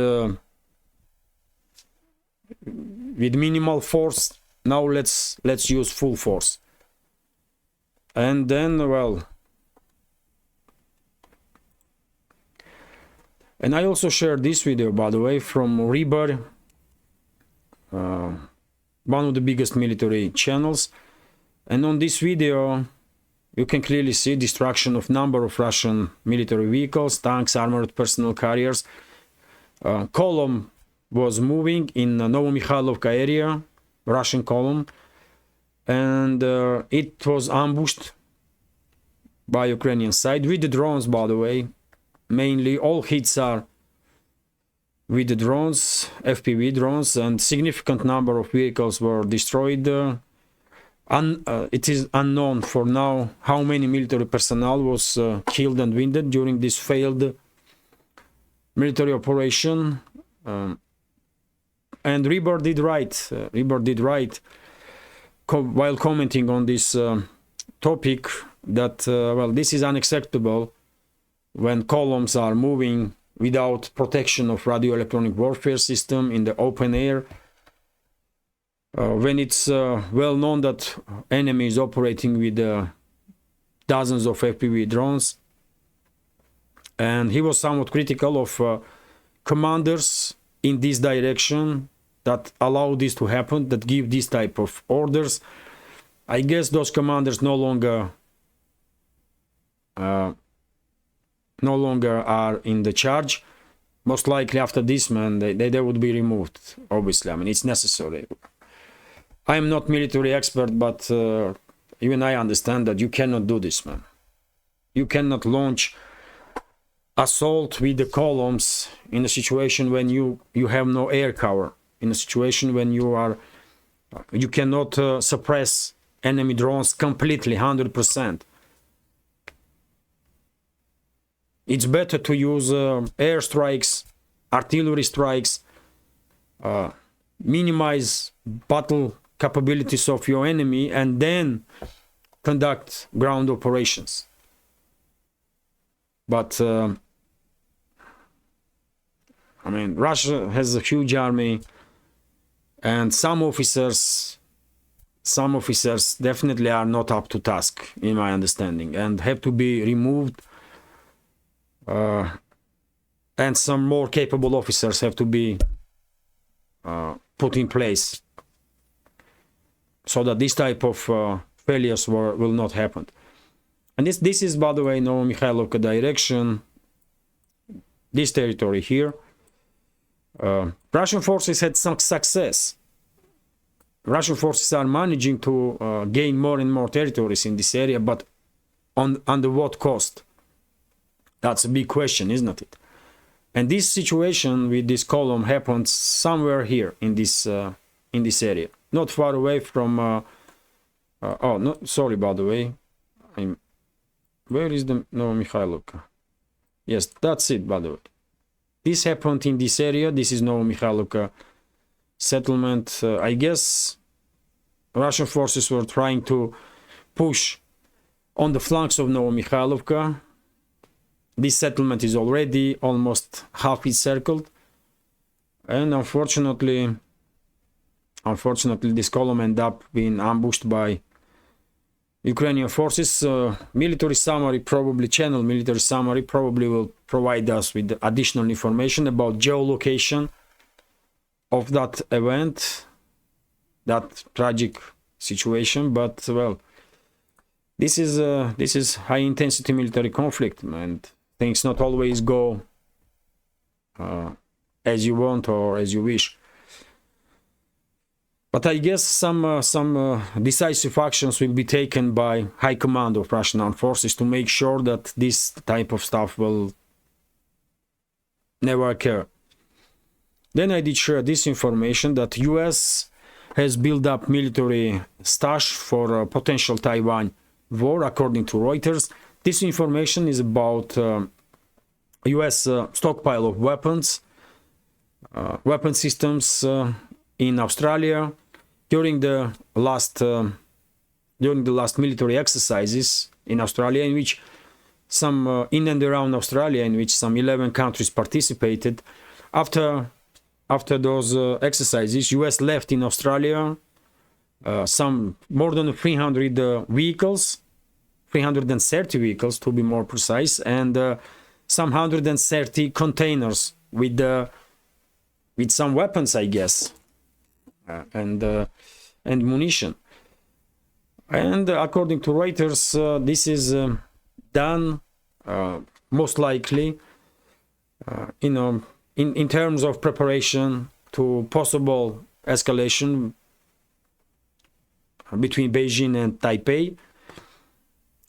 minimal force. Now let's use full force. And then, well, and I also shared this video, by the way, from Reber, one of the biggest military channels. And on this video, you can clearly see destruction of number of Russian military vehicles, tanks, armored personnel carriers. Column was moving in Novomikhalovka area, Russian column, and it was ambushed by Ukrainian side with the drones, by the way. Mainly all hits are with the drones, FPV drones, and significant number of vehicles were destroyed. It is unknown for now how many military personnel was killed and wounded during this failed military operation. And Reber did right. While commenting on this topic, that well, this is unacceptable when columns are moving without protection of radio electronic warfare system in the open air. When it's well known that enemy is operating with dozens of FPV drones. And he was somewhat critical of commanders in this direction that allow this to happen, that give this type of orders. I guess those commanders no longer are in the charge. Most likely after this, man, they would be removed, obviously. I mean, it's necessary. I am not military expert, but even I understand that you cannot do this, man. You cannot launch assault with the columns in a situation when you have no air cover, in a situation when you cannot suppress enemy drones completely, 100%. It's better to use air strikes, artillery strikes, minimize battle capabilities of your enemy, and then conduct ground operations. But I mean, Russia has a huge army, and some officers definitely are not up to task, in my understanding, and have to be removed. And some more capable officers have to be put in place so that this type of failures will not happen. And this is, by the way, Novomikhailivka direction, this territory here. Russian forces had some success. Russian forces are managing to gain more and more territories in this area, but under what cost? That's a big question, isn't it? And this situation with this column happened somewhere here in this area, not far away from. Oh, no, sorry, by the way. Where is the Novomikhailivka? Yes, that's it, by the way. This happened in this area. This is Novomikhailivka settlement. I guess Russian forces were trying to push on the flanks of Novomikhailivka. This settlement is already almost half encircled, and unfortunately, this column ended up being ambushed by Ukrainian forces. Military summary, probably channel military summary, probably will provide us with additional information about geolocation of that event, that tragic situation. But well, this is high intensity military conflict, and things not always go as you want or as you wish. But I guess some decisive actions will be taken by high command of Russian armed forces to make sure that this type of stuff will never occur. Then I did share this information that US has built up military stash for a potential Taiwan war, according to Reuters. This information is about US stockpile of weapons, weapon systems in Australia. During the last military exercises in Australia, in which some in and around Australia, in which some 11 countries participated, after those exercises, US left in Australia some more than 300 vehicles, 330 vehicles to be more precise, and some 130 containers with some weapons, I guess. And munition. And according to Reuters, this is done most likely, in terms of preparation to possible escalation between Beijing and Taipei.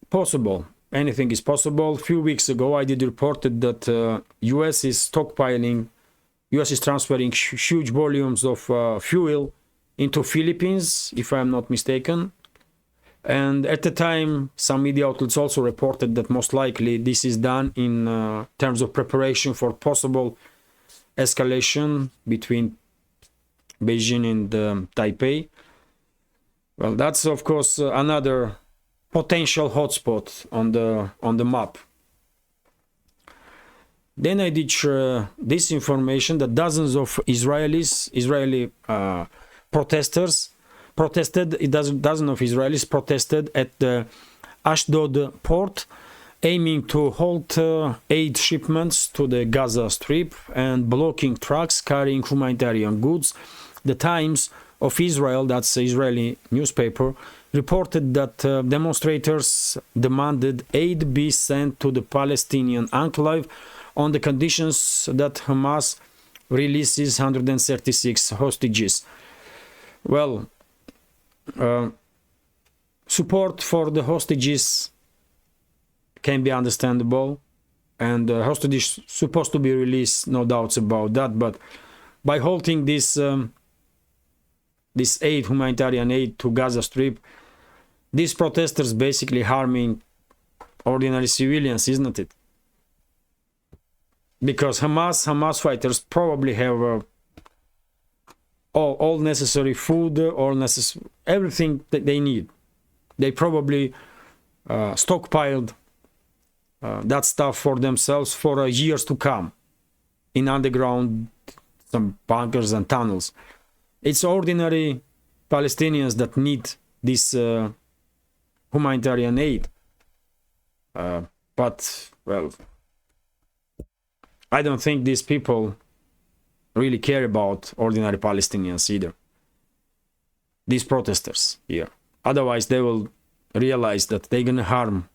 Possible. Anything is possible. A few weeks ago, I did reported that US is transferring huge volumes of fuel into Philippines, if I'm not mistaken. And at the time, some media outlets also reported that most likely this is done in terms of preparation for possible escalation between Beijing and Taipei. Well, that's of course another potential hotspot on the map. Then I did share this information that dozens of Israeli protesters protested. Dozens of Israelis protested at the Ashdod port, aiming to halt aid shipments to the Gaza Strip and blocking trucks carrying humanitarian goods. The Times of Israel, that's an Israeli newspaper, reported that demonstrators demanded aid be sent to the Palestinian enclave on the conditions that Hamas releases 136 hostages. Well, support for the hostages can be understandable, and hostages supposed to be released, no doubts about that. But by halting this aid, humanitarian aid to Gaza Strip, these protesters basically harming ordinary civilians, isn't it? Because Hamas fighters probably have all necessary food or everything that they need. They probably stockpiled that stuff for themselves for years to come in underground, some bunkers and tunnels. It's ordinary Palestinians that need this humanitarian aid. But, well, I don't think these people really care about ordinary Palestinians either. These protesters here. Otherwise, they will realize that they're going to harm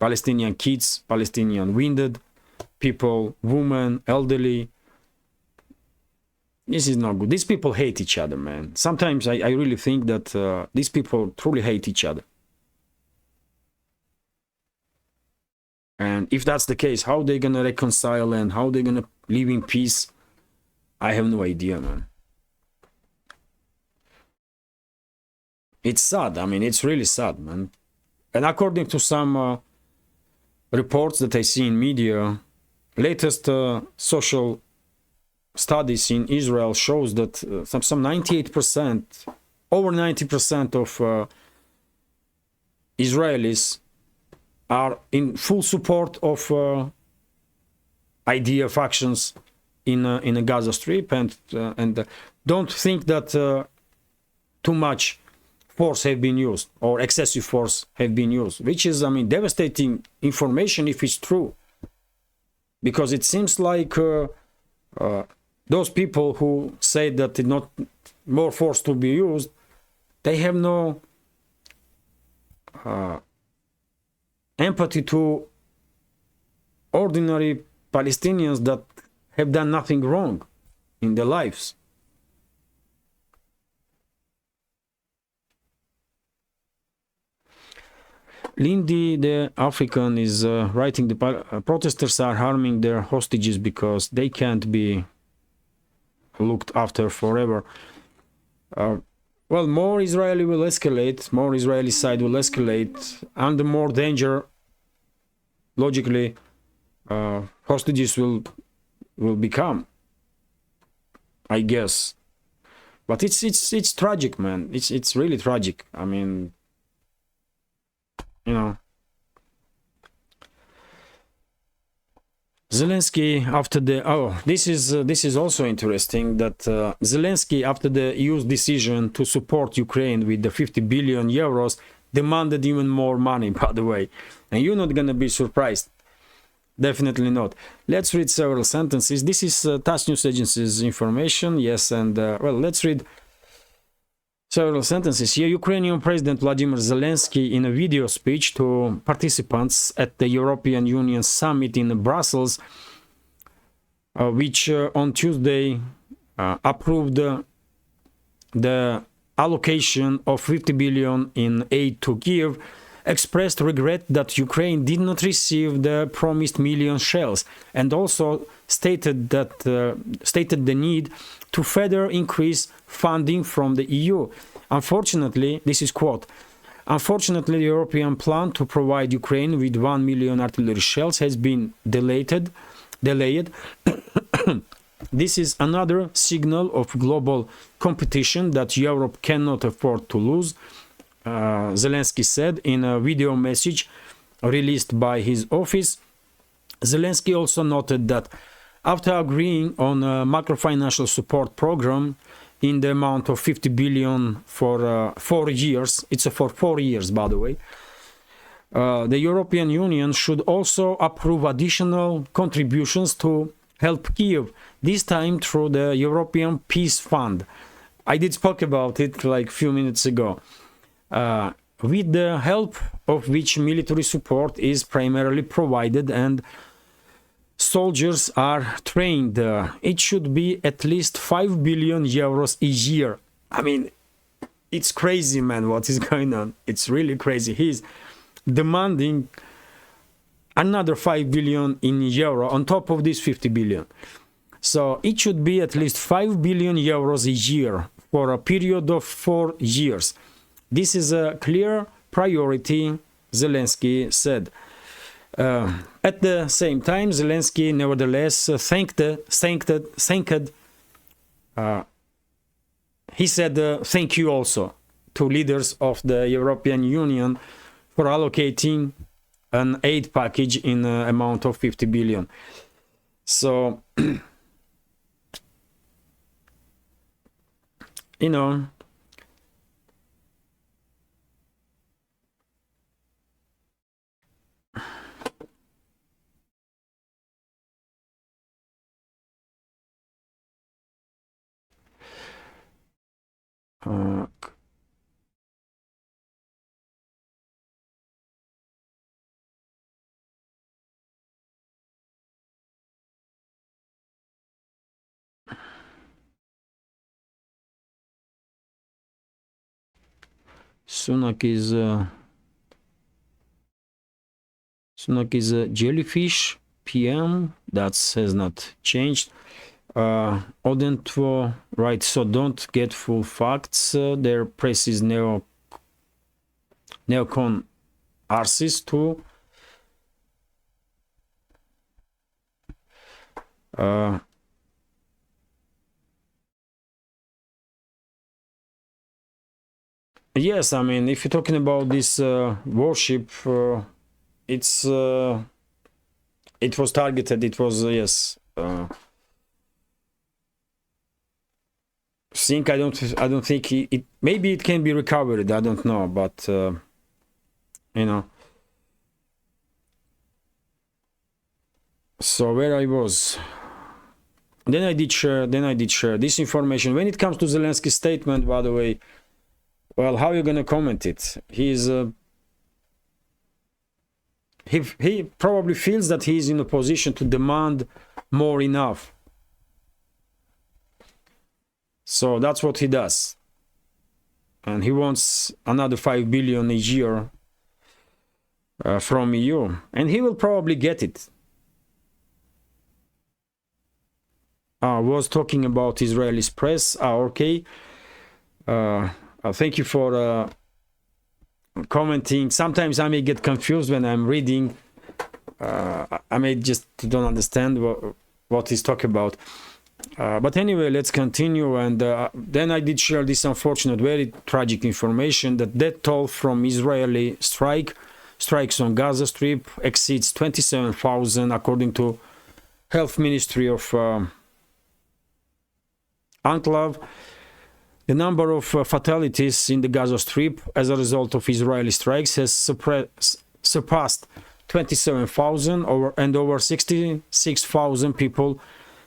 Palestinian kids, Palestinian wounded people, women, elderly. This is not good. These people hate each other, man. Sometimes I really think that these people truly hate each other. And if that's the case, how they gonna reconcile and how they gonna live in peace, I have no idea, man. It's sad. I mean, it's really sad, man. And according to some reports that I see in media, latest social studies in Israel shows that some 98%, over 90% of Israelis are in full support of idea factions in a Gaza Strip, and don't think that too much force have been used or excessive force have been used, which is, I mean, devastating information if it's true, because it seems like those people who say that not more force to be used, they have no empathy to ordinary Palestinians that have done nothing wrong in their lives. Lindy, the African, is writing, the protesters are harming their hostages because they can't be looked after forever. Well, more Israeli will escalate, more Israeli side will escalate, and the more danger, logically, hostages will become, I guess. But it's tragic, man. It's really tragic. I mean, you know, Zelensky after the this is also interesting that Zelensky, after the EU's decision to support Ukraine with the 50 billion euros, demanded even more money, by the way, and you're not gonna be surprised, definitely not. Let's read several sentences. This is TASS News Agency's information, yes, and well, let's read several sentences here. Ukrainian President Vladimir Zelensky, in a video speech to participants at the European Union summit in Brussels, which on Tuesday approved the allocation of 50 billion in aid to Kiev, expressed regret that Ukraine did not receive the promised million shells, and also stated the need to further increase funding from the EU. Unfortunately, this is quote, unfortunately, the European plan to provide Ukraine with 1 million artillery shells has been delayed. This is another signal of global competition that Europe cannot afford to lose, Zelensky said in a video message released by his office. Zelensky also noted that after agreeing on a macro-financial support program in the amount of 50 billion for 4 years, it's for 4 years, by the way, the European Union should also approve additional contributions to help Kiev, this time through the European Peace Fund. I did speak about it like a few minutes ago. With the help of which military support is primarily provided and soldiers are trained. It should be at least 5 billion euros a year. I mean, it's crazy, man, what is going on. It's really crazy. He's demanding another 5 billion in euro on top of this 50 billion. So it should be at least 5 billion euros a year for a period of 4 years. This is a clear priority, Zelensky said. At the same time, Zelensky nevertheless he said thank you also to leaders of the European Union for allocating an aid package in an amount of 50 billion. So, you know, Sunak is a jellyfish PM. That has not changed. Odentvo, right? So don't get full facts. Their press is neocon arsis too. Yes, I mean, if you're talking about this warship, it was targeted. It was yes. I don't think it. Maybe it can be recovered. I don't know, but you know. So where I was. Then I did share this information. When it comes to Zelensky's statement, by the way, well, how are you gonna comment it? He's he probably feels that he's in a position to demand more enough. So that's what he does. And he wants another 5 billion a year from EU. And he will probably get it. Was talking about Israeli press. Okay. Thank you for commenting. Sometimes I may get confused when I'm reading. I may just don't understand what he's talking about. But anyway, let's continue. And then I did share this unfortunate, very tragic information that death toll from Israeli strikes on Gaza Strip exceeds 27,000, according to Health Ministry of Enclave. The number of fatalities in the Gaza Strip as a result of Israeli strikes has surpassed 27,000 and over 66,000 people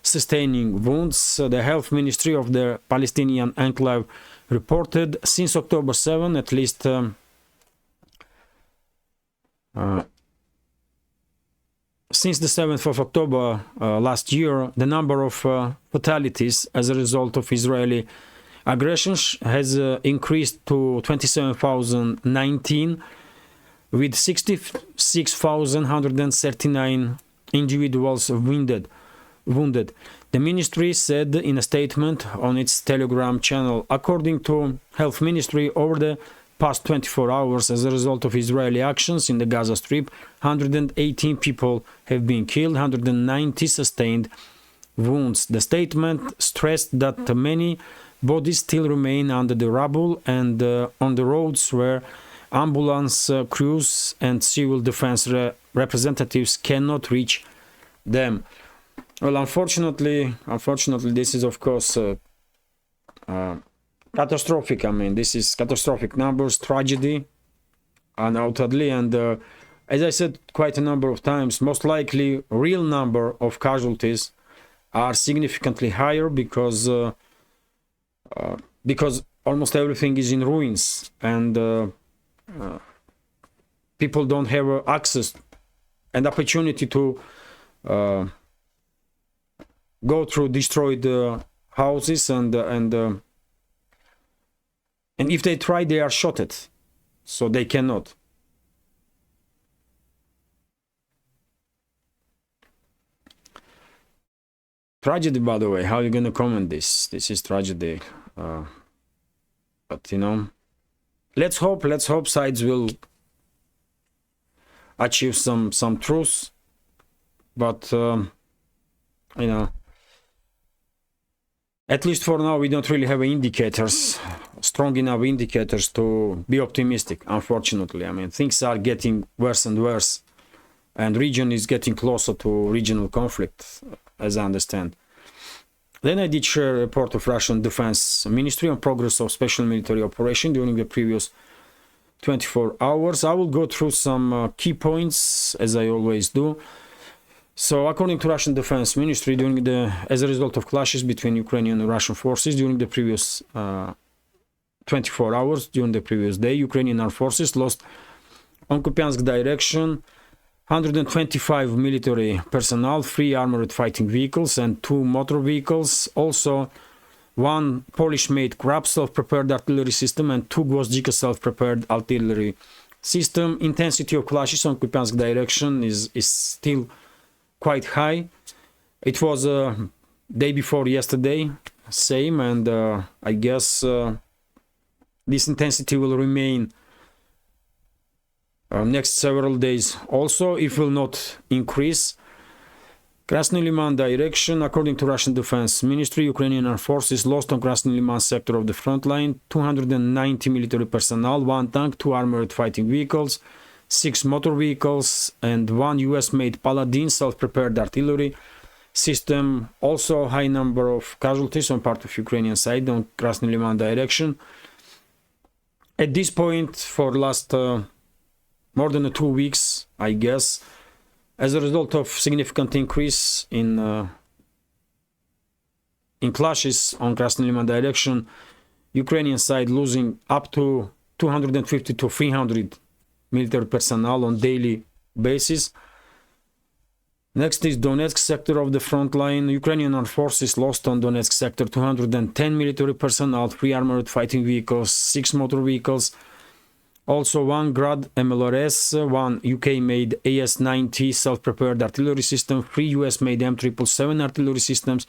sustaining wounds. The health ministry of the Palestinian enclave reported since October 7, at least since the 7th of October last year, the number of fatalities as a result of Israeli aggression has increased to 27,019, with 66,139 individuals wounded. The ministry said in a statement on its Telegram channel, according to Health Ministry, over the past 24 hours, as a result of Israeli actions in the Gaza Strip, 118 people have been killed, 190 sustained wounds. The statement stressed that many bodies still remain under the rubble and on the roads where ambulance crews and civil defense representatives cannot reach them. Well, unfortunately, this is of course catastrophic. I mean, this is catastrophic numbers, tragedy, undoubtedly, and as I said quite a number of times, most likely real number of casualties are significantly higher because almost everything is in ruins and people don't have access and opportunity to go through destroyed houses, and if they try, they are shot at, so they cannot. Tragedy, by the way. How are you gonna comment this? This is tragedy. But you know, let's hope sides will achieve some truth. But you know, at least for now, we don't really have indicators, strong enough indicators to be optimistic, unfortunately. I mean, things are getting worse and worse, and region is getting closer to regional conflict, as I understand. Then I did share a report of Russian Defense Ministry on progress of special military operation during the previous 24 hours. I will go through some key points, as I always do. So, according to Russian Defense Ministry, as a result of clashes between Ukrainian and Russian forces during the previous 24 hours, during the previous day, Ukrainian armed forces lost on Kupiansk direction 125 military personnel, 3 armored fighting vehicles, and 2 motor vehicles. Also, one Polish-made Krab self-prepared artillery system, and two Gwozdika self-prepared artillery system. Intensity of clashes on Kupiansk direction is still quite high. It was day before yesterday, same, and I guess this intensity will remain next several days also, if will not increase. Krasny Liman direction, according to Russian Defense Ministry, Ukrainian armed forces lost on Krasny Liman sector of the front line 290 military personnel, one tank, two armored fighting vehicles, 6 motor vehicles, and one US-made Paladin self-prepared artillery system. Also high number of casualties on part of Ukrainian side on Krasny Liman direction. At this point, for last more than 2 weeks, I guess, as a result of significant increase in clashes on Krasny Liman direction, Ukrainian side losing up to 250 to 300 military personnel on daily basis. Next is Donetsk sector of the front line. Ukrainian armed forces lost on Donetsk sector 210 military personnel, 3 armored fighting vehicles, 6 motor vehicles, also 1 Grad MLRS, 1 UK-made AS-90 self-prepared artillery system, 3 US-made M777 artillery systems,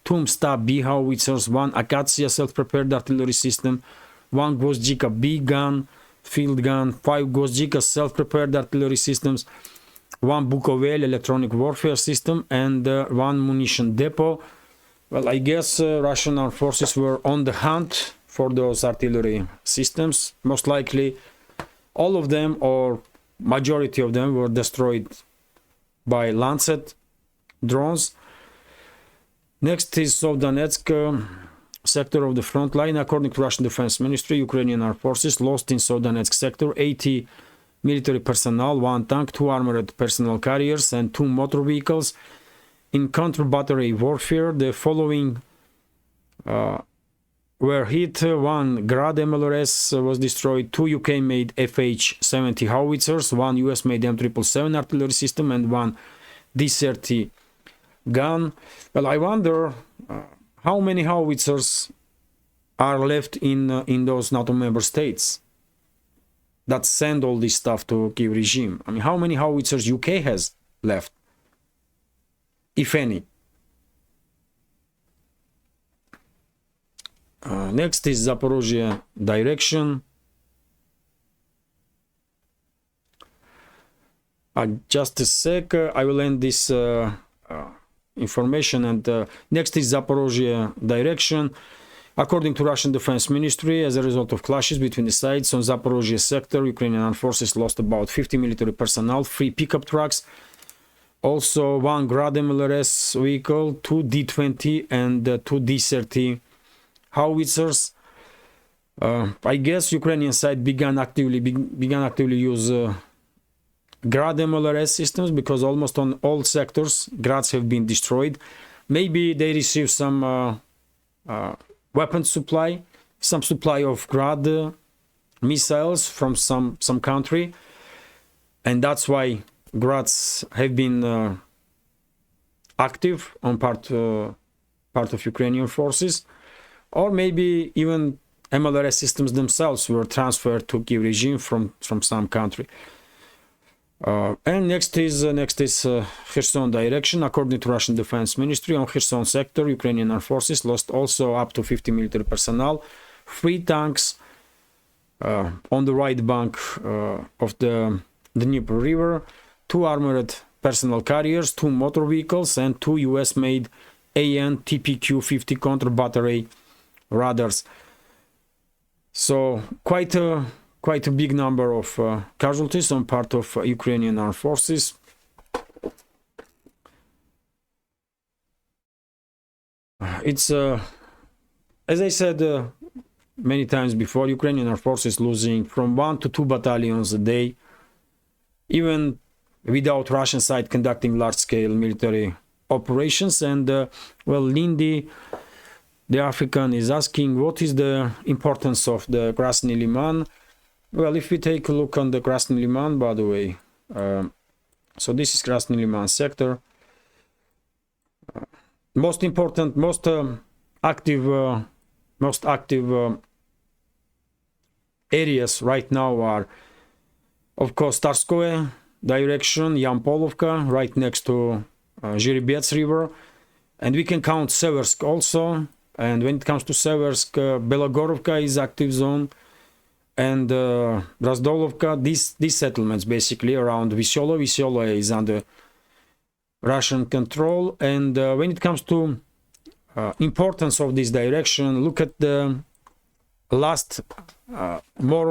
2 Msta B howitzers, 1 Akatsiya self-prepared artillery system, 1 Gwozdika B gun, field gun, 5 Gwozdika self-prepared artillery systems, 1 Bukovel electronic warfare system, and 1 munition depot. Well, I guess Russian armed forces were on the hunt for those artillery systems. Most likely all of them, or majority of them, were destroyed by Lancet drones. Next is Sovdanetsk sector of the front line. According to Russian Defense Ministry, Ukrainian armed forces lost in Sovdanetsk sector 80 military personnel, 1 tank, 2 armored personnel carriers, and 2 motor vehicles. In counter-battery warfare, the following were hit. 1 Grad MLRS was destroyed, 2 UK-made FH-70 howitzers, 1 US-made M777 artillery system, and 1 D-30 gun. Well, I wonder how many howitzers are left in those NATO member states that send all this stuff to Kiev regime. I mean, how many howitzers UK has left, if any? Next is Zaporozhye direction. Just a sec, I will end this information, and next is Zaporozhye direction. According to Russian Defense Ministry, as a result of clashes between the sides on Zaporozhye sector, Ukrainian armed forces lost about 50 military personnel, 3 pickup trucks, also 1 Grad MLRS vehicle, 2 D-20 and 2 D-30 howitzers. I guess Ukrainian side began actively use Grad MLRS systems, because almost on all sectors Grads have been destroyed. Maybe they received some weapon supply, some supply of Grad missiles from some country, and that's why Grads have been active on part of Ukrainian forces. Or maybe even MLRS systems themselves were transferred to Kiev regime from some country. And next is Kherson direction. According to Russian Defense Ministry, on Kherson sector, Ukrainian armed forces lost also up to 50 military personnel, 3 tanks on the right bank of the Dnieper River, 2 armored personnel carriers, 2 motor vehicles, and 2 US-made AN TPQ-50 counter-battery radars. So quite a big number of casualties on part of Ukrainian armed forces. It's as I said many times before, Ukrainian armed forces losing from 1 to 2 battalions a day, even without Russian side conducting large-scale military operations. And well, Lindy, the African, is asking, what is the importance of the Krasny Liman? Well, if we take a look on the Krasny Liman, by the way, so this is Krasny Liman sector. Most important, most active areas right now are, of course, Tarskoe direction, Yampolovka, right next to Zhiribets River, and we can count Seversk also. And when it comes to Seversk, Belogorovka is active zone, and Razdolovka, these settlements basically around Vysolo. Vysolo is under Russian control. And when it comes to importance of this direction, look at the last more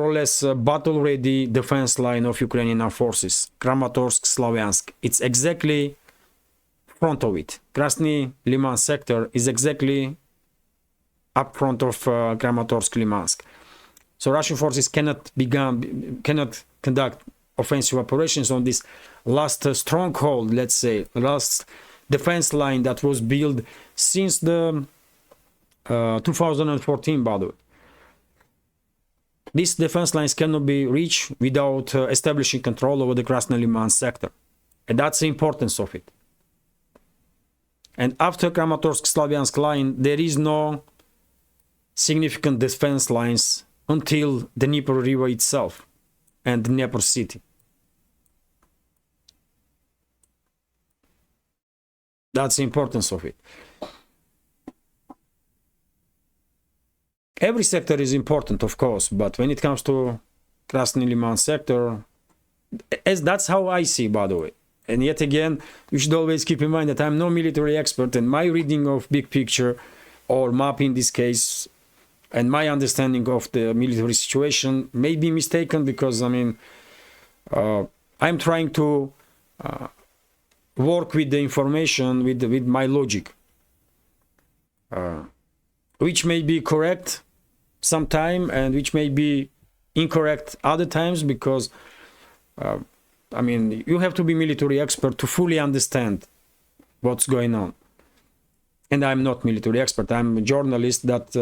or less battle-ready defense line of Ukrainian armed forces, Kramatorsk, Slavyansk. It's exactly front of it. Krasny Liman sector is exactly up front of Kramatorsk, Limansk. So Russian forces cannot conduct offensive operations on this last stronghold, let's say, last defense line that was built since the 2014, by the way. These defense lines cannot be reached without establishing control over the Krasny Liman sector. And that's the importance of it. And after Kramatorsk-Slavyansk line, there is no significant defense lines until the Dnieper River itself and Dnieper city. That's the importance of it. Every sector is important, of course, but when it comes to Krasny Liman sector, that's how I see, by the way. And yet again, you should always keep in mind that I'm no military expert, and my reading of big picture or map in this case, and my understanding of the military situation may be mistaken, because I mean, I'm trying to work with the information with my logic, which may be correct sometime and which may be incorrect other times, because I mean, you have to be military expert to fully understand what's going on. And I'm not military expert. I'm a journalist that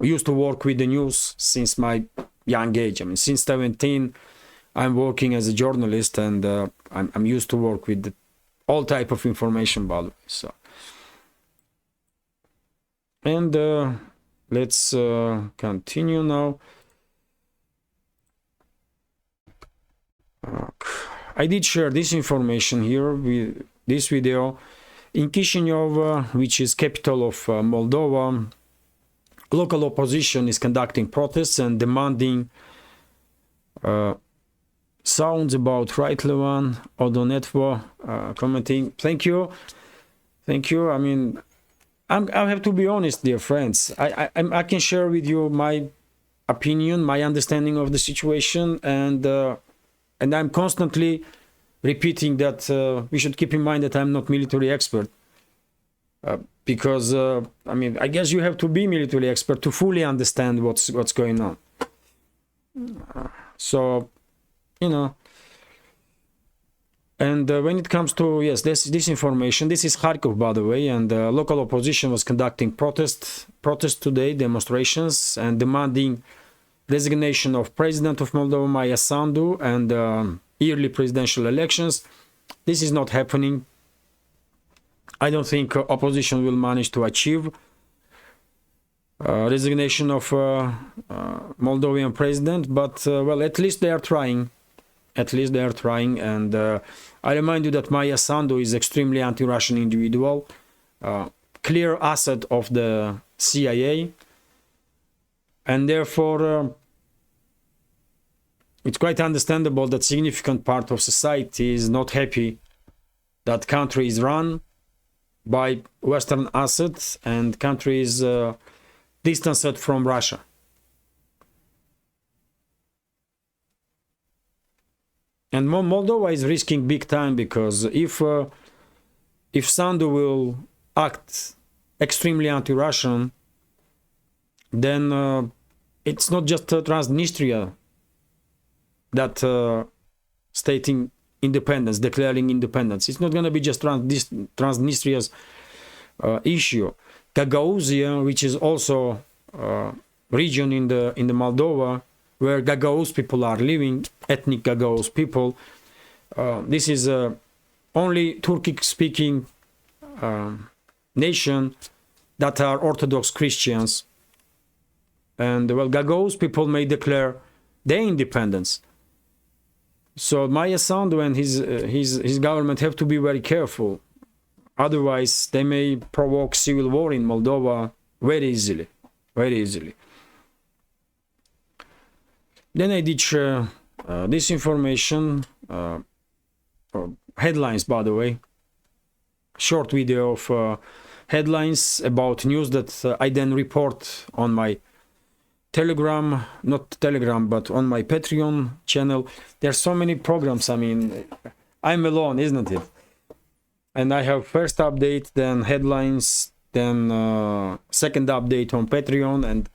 used to work with the news since my young age. I mean, since 17, I'm working as a journalist, and I'm used to work with all type of information, by the way. So, and let's continue now. I did share this information here with this video. In Chisinau, which is capital of Moldova, local opposition is conducting protests and demanding sounds about right, Levan Odonetvo commenting. Thank you. Thank you. I mean, I have to be honest, dear friends. I can share with you my opinion, my understanding of the situation, and I'm constantly repeating that we should keep in mind that I'm not military expert, because I mean, I guess you have to be military expert to fully understand what's going on. So, you know, and when it comes to, yes, this information, this is Kharkov, by the way, and local opposition was conducting protests today, demonstrations, and demanding resignation of President of Moldova, Maia Sandu, and yearly presidential elections. This is not happening. I don't think opposition will manage to achieve resignation of Moldovan president, but well, at least they are trying. At least they are trying, and I remind you that Maia Sandu is extremely anti-Russian individual, clear asset of the CIA, and therefore it's quite understandable that significant part of society is not happy that country is run by Western assets and country is distanced from Russia. And Moldova is risking big time, because if Sandu will act extremely anti-Russian, then it's not just Transnistria that stating independence, declaring independence. It's not going to be just Transnistria's issue. Gagauzia, which is also region in the Moldova, where Gagauz people are living, ethnic Gagauz people. This is only Turkic-speaking nation that are Orthodox Christians. And well, Gagos people may declare their independence. So Maya Sandu and his government have to be very careful. Otherwise, they may provoke civil war in Moldova very easily, very easily. Then I did share this information, headlines, by the way, short video of headlines about news that I then report on my Telegram, not Telegram, but on my Patreon channel. There are so many programs. I mean, I'm alone, isn't it? And I have first update, then headlines, then second update on Patreon, and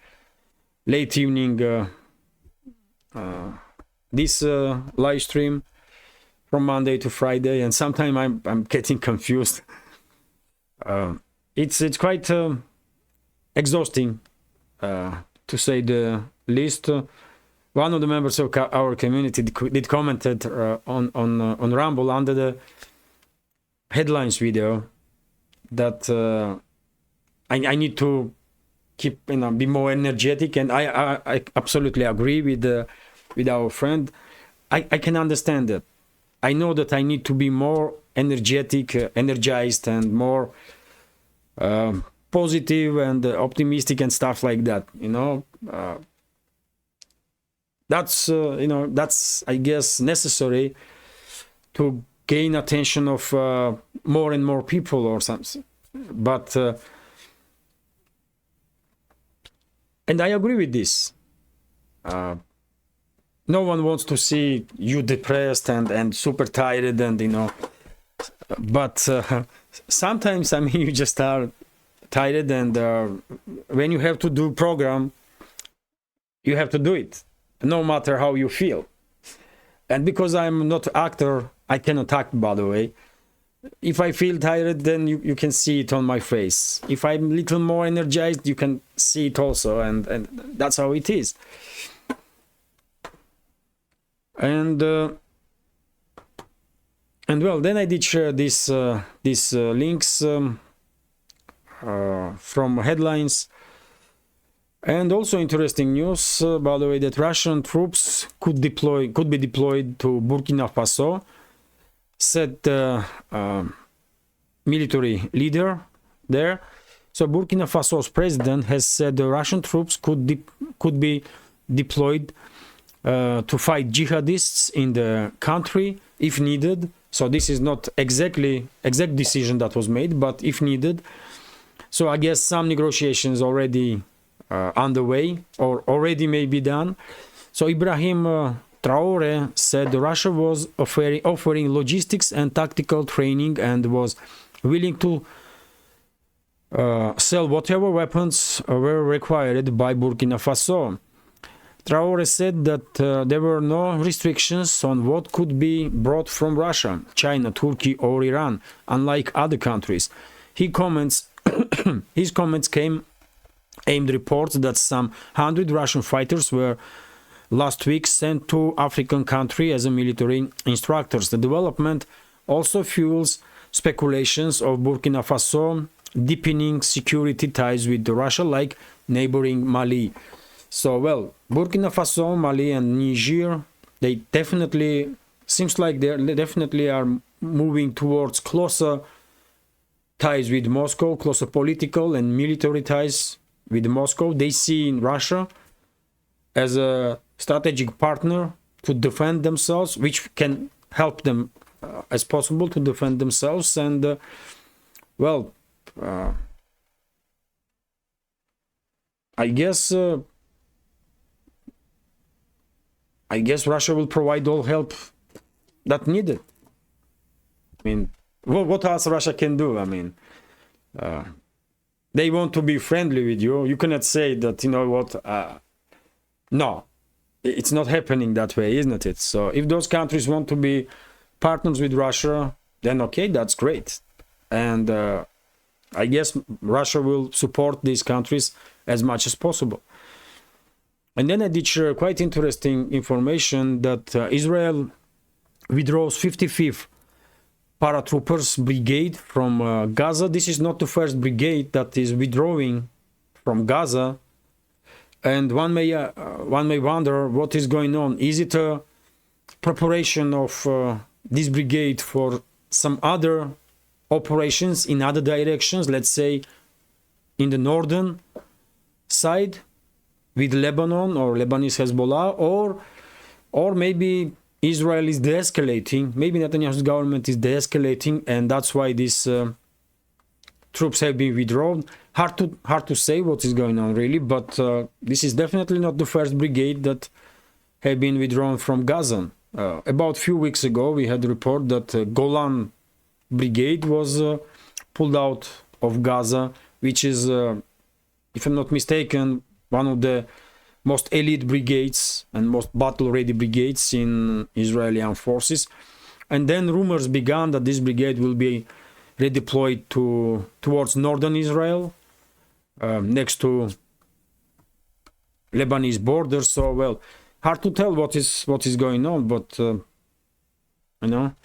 late evening this live stream from Monday to Friday. And sometimes I'm getting confused. It's quite exhausting, to say the least. One of the members of our community did commented on Rumble under the headlines video that I need to keep, be more energetic, and I absolutely agree with our friend. I can understand that. I know that I need to be more energetic, energized, and more positive and optimistic and stuff like that. That's I guess necessary to gain attention of more and more people or something. But and I agree with this. No one wants to see you depressed and super tired, and but sometimes you just are tired, and when you have to do program, you have to do it, no matter how you feel. And because I'm not actor, I cannot act, by the way. If I feel tired, then you can see it on my face. If I'm a little more energized, you can see it also, and that's how it is. And well, then I did share these links from headlines, and also interesting news, by the way, that Russian troops could be deployed to Burkina Faso, said the military leader there. So Burkina Faso's president has said the Russian troops could be deployed to fight jihadists in the country if needed. So this is not exact decision that was made, but if needed. So I guess some negotiations already underway or already may be done. So Ibrahim Traore said Russia was offering logistics and tactical training and was willing to sell whatever weapons were required by Burkina Faso. Traore said that there were no restrictions on what could be brought from Russia, China, Turkey, or Iran, unlike other countries. His comments came aimed reports that some 100 Russian fighters were last week sent to African country as a military instructors. The development also fuels speculations of Burkina Faso deepening security ties with Russia, like neighboring Mali. So, well, Burkina Faso, Mali, and Niger, they definitely seems like they definitely are moving towards closer ties with Moscow, closer political and military ties with Moscow. They see in Russia as a strategic partner to defend themselves, which can help them as possible to defend themselves. And well, I guess Russia will provide all help that needed. I mean, what else Russia can do? I mean, they want to be friendly with you. You cannot say that, no, it's not happening that way, isn't it? So if those countries want to be partners with Russia, then okay, that's great. And I guess Russia will support these countries as much as possible. And then I did share quite interesting information that Israel withdraws 55th paratroopers brigade from Gaza. This is not the first brigade that is withdrawing from Gaza, and one may wonder what is going on. Is it a preparation of this brigade for some other operations in other directions, let's say in the northern side with Lebanon or Lebanese Hezbollah, or maybe Israel is de-escalating, maybe Netanyahu's government is de-escalating, and that's why these troops have been withdrawn. Hard to say what is going on really, but this is definitely not the first brigade that have been withdrawn from Gaza. About a few weeks ago, we had a report that Golan Brigade was pulled out of Gaza, which is, if I'm not mistaken, one of the most elite brigades and most battle-ready brigades in Israeli armed forces. And then rumors began that this brigade will be redeployed towards northern Israel, next to Lebanese border. So, well, hard to tell what is going on, but you know.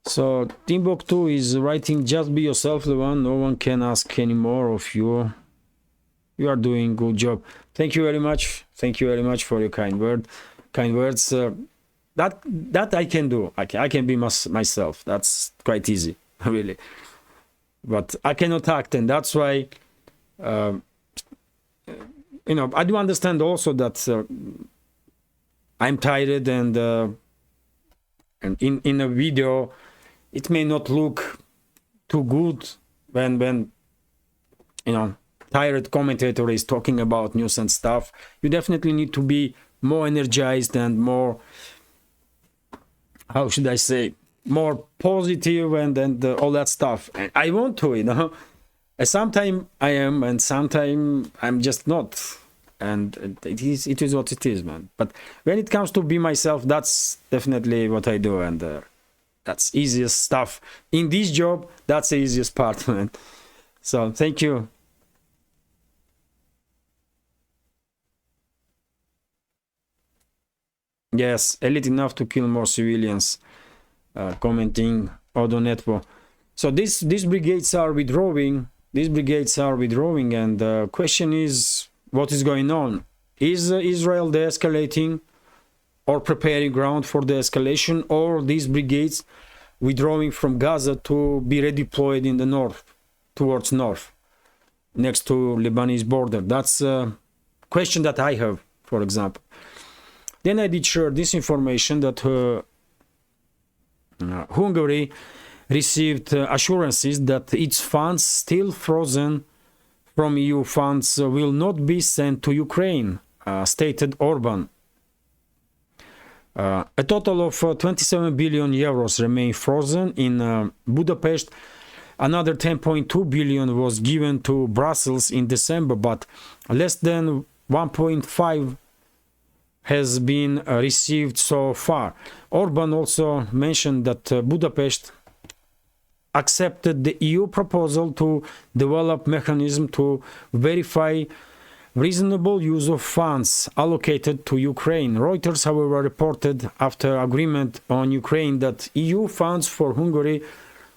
So Timbuktu is writing, just be yourself, the one. No one can ask any more of you. You are doing good job. Thank you very much. Thank you very much for your kind words. That I can do. I can be myself. That's quite easy, really. But I cannot act, and that's why. You know, I do understand also that I'm tired, and in a video it may not look too good when you know, tired commentator is talking about news and stuff. You definitely need to be more energized and more, how should I say, more positive and all that stuff. And I want to, you know. Sometimes I am, and sometimes I'm just not, and it is what it is, man. But when it comes to be myself, that's definitely what I do, and that's easiest stuff in this job. That's the easiest part, man. So thank you. Yes, elite enough to kill more civilians. Commenting Odo Netwo. So these brigades are withdrawing. These brigades are withdrawing, and the question is, what is going on? Is Israel de-escalating or preparing ground for the escalation, or these brigades withdrawing from Gaza to be redeployed in the north, towards north, next to Lebanese border? That's a question that I have, for example. Then I did share this information that Hungary received assurances that its funds still frozen from EU funds will not be sent to Ukraine, stated Orban. A total of 27 billion euros remain frozen in Budapest. Another 10.2 billion was given to Brussels in December, but less than 1.5 has been received so far. Orban also mentioned that Budapest accepted the EU proposal to develop mechanism to verify reasonable use of funds allocated to Ukraine. Reuters, however, reported after agreement on Ukraine that EU funds for Hungary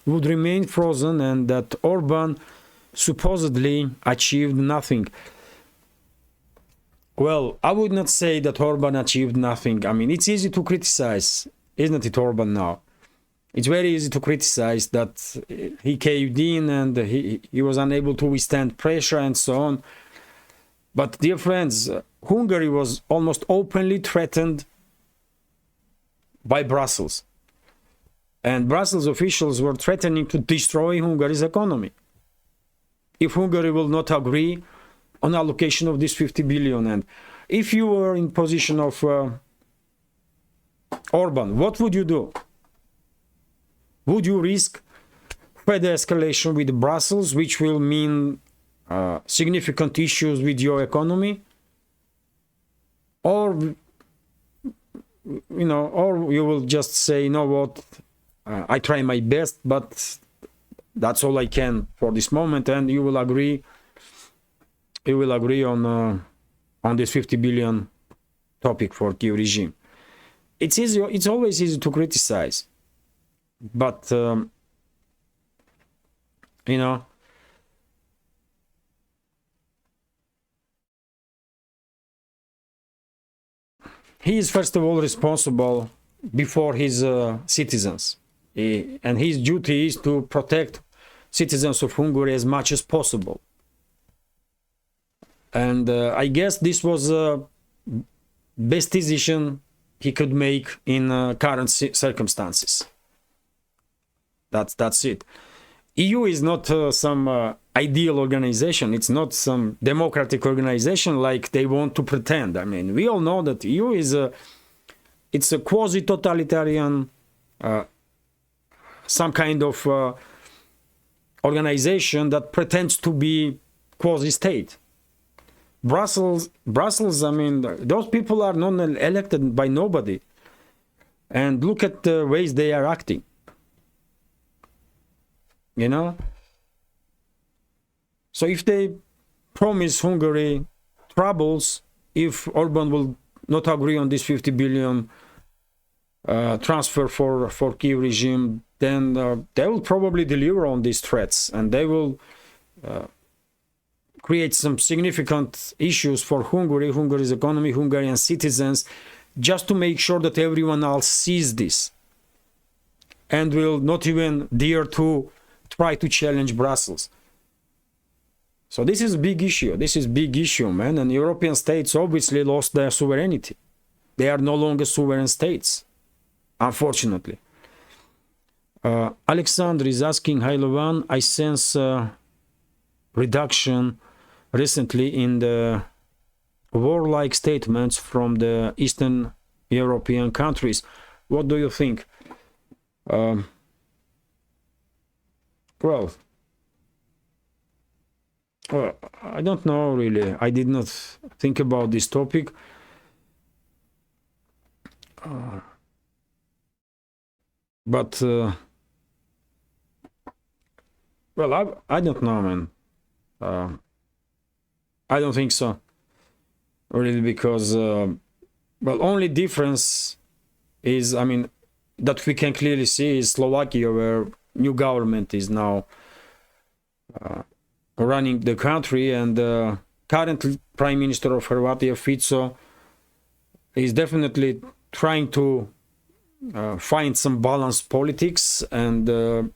would remain frozen and that Orban supposedly achieved nothing. Well, I would not say that Orban achieved nothing. I mean, it's easy to criticize, isn't it, Orban now? It's very easy to criticize that he caved in and he was unable to withstand pressure and so on. But, dear friends, Hungary was almost openly threatened by Brussels. And Brussels officials were threatening to destroy Hungary's economy if Hungary will not agree on allocation of this 50 billion. And if you were in position of Orban, what would you do? Would you risk further escalation with Brussels, which will mean significant issues with your economy? Or, you know, or you will just say, you know what, I try my best, but that's all I can for this moment, and you will agree on this 50 billion topic for Kyiv regime. it's easy. It's always easy to criticize, but you know, he is first of all responsible before his citizens, and his duty is to protect citizens of Hungary as much as possible. And I guess this was the best decision he could make in current circumstances. That's it. EU is not some ideal organization. It's not some democratic organization like they want to pretend. I mean, we all know that EU is it's a quasi-totalitarian, some kind of organization that pretends to be quasi-state. Brussels, I mean, those people are not elected by nobody. And look at the ways they are acting. You know? So if they promise Hungary troubles, if Orban will not agree on this 50 billion transfer for Kiev regime, then they will probably deliver on these threats, and they will create some significant issues for Hungary, Hungary's economy, Hungarian citizens, just to make sure that everyone else sees this and will not even dare to try to challenge Brussels. So this is a big issue. This is a big issue, man. And European states obviously lost their sovereignty. They are no longer sovereign states, unfortunately. Alexander is asking, hi Lovan, I sense reduction recently in the warlike statements from the Eastern European countries. What do you think? Well, I don't know really. I did not think about this topic. But well, I don't know, man. I don't think so, really, because well, only difference is, I mean, that we can clearly see is Slovakia, where new government is now running the country, and current Prime Minister of Hrvatia, Fico, is definitely trying to find some balanced politics and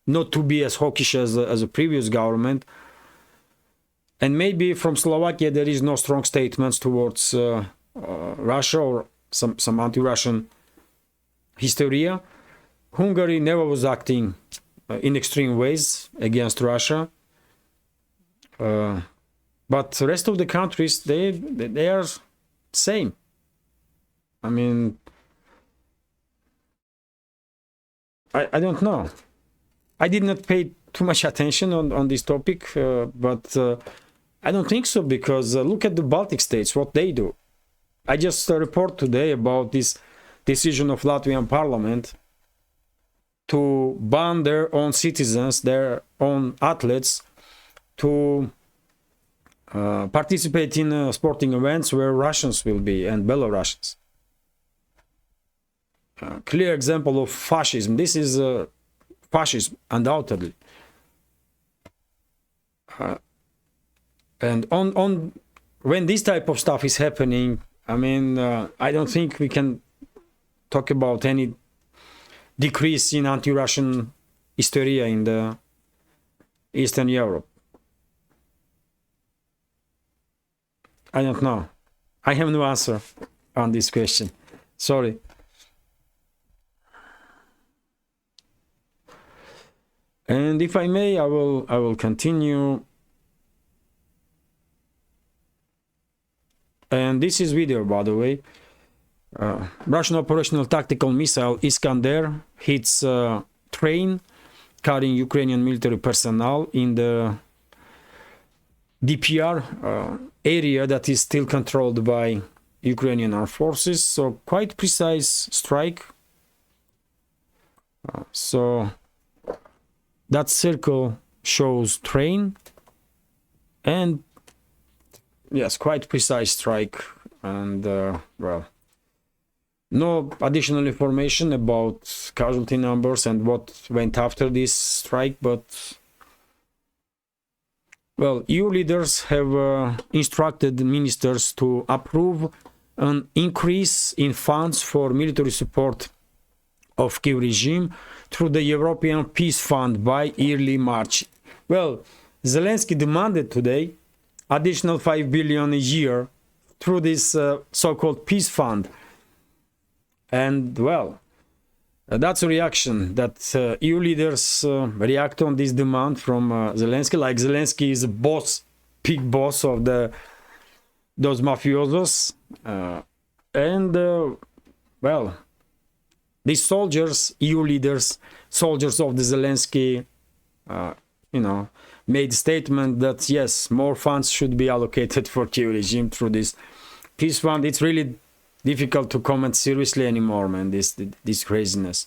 not to be as hawkish as a previous government. And maybe from Slovakia there is no strong statements towards Russia or some anti-Russian hysteria. Hungary never was acting in extreme ways against Russia. But the rest of the countries, they are same. I mean, I don't know. I did not pay too much attention on this topic, but I don't think so, because look at the Baltic states, what they do. I just report today about this decision of Latvian parliament to ban their own citizens, their own athletes, to participate in sporting events where Russians will be and Belarusians. Clear example of fascism. This is fascism, undoubtedly. And on when this type of stuff is happening, I mean, I don't think we can talk about any decrease in anti-Russian hysteria in the Eastern Europe. I don't know. I have no answer on this question. Sorry. And if I may, I will continue. And this is video, by the way. Russian operational tactical missile Iskander hits train carrying Ukrainian military personnel in the DPR area that is still controlled by Ukrainian armed forces. So quite precise strike. So that circle shows train, and yes, quite precise strike. And well, No additional information about casualty numbers and what went after this strike, but well, EU leaders have instructed ministers to approve an increase in funds for military support of Kyiv regime through the European Peace Fund by early March. Well, Zelensky demanded today additional 5 billion a year through this so-called peace fund. And well, that's a reaction that EU leaders react on this demand from Zelensky. Like Zelensky is a boss, big boss of those mafiosos. Well, these soldiers, EU leaders, soldiers of the Zelensky, made a statement that yes, more funds should be allocated for Kyiv regime through this peace fund. It's really difficult to comment seriously anymore, man, this craziness.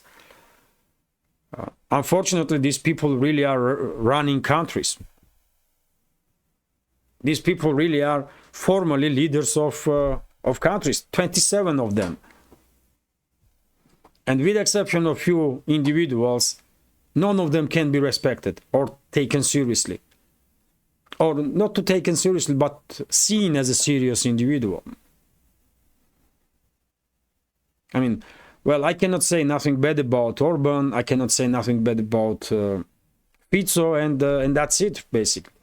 Unfortunately, these people really are running countries. These people really are formally leaders of countries, 27 of them. And with the exception of few individuals, none of them can be respected or taken seriously. Or not to taken seriously, but seen as a serious individual. I mean, well, I cannot say nothing bad about Orban. I cannot say nothing bad about Fico, and that's it, basically.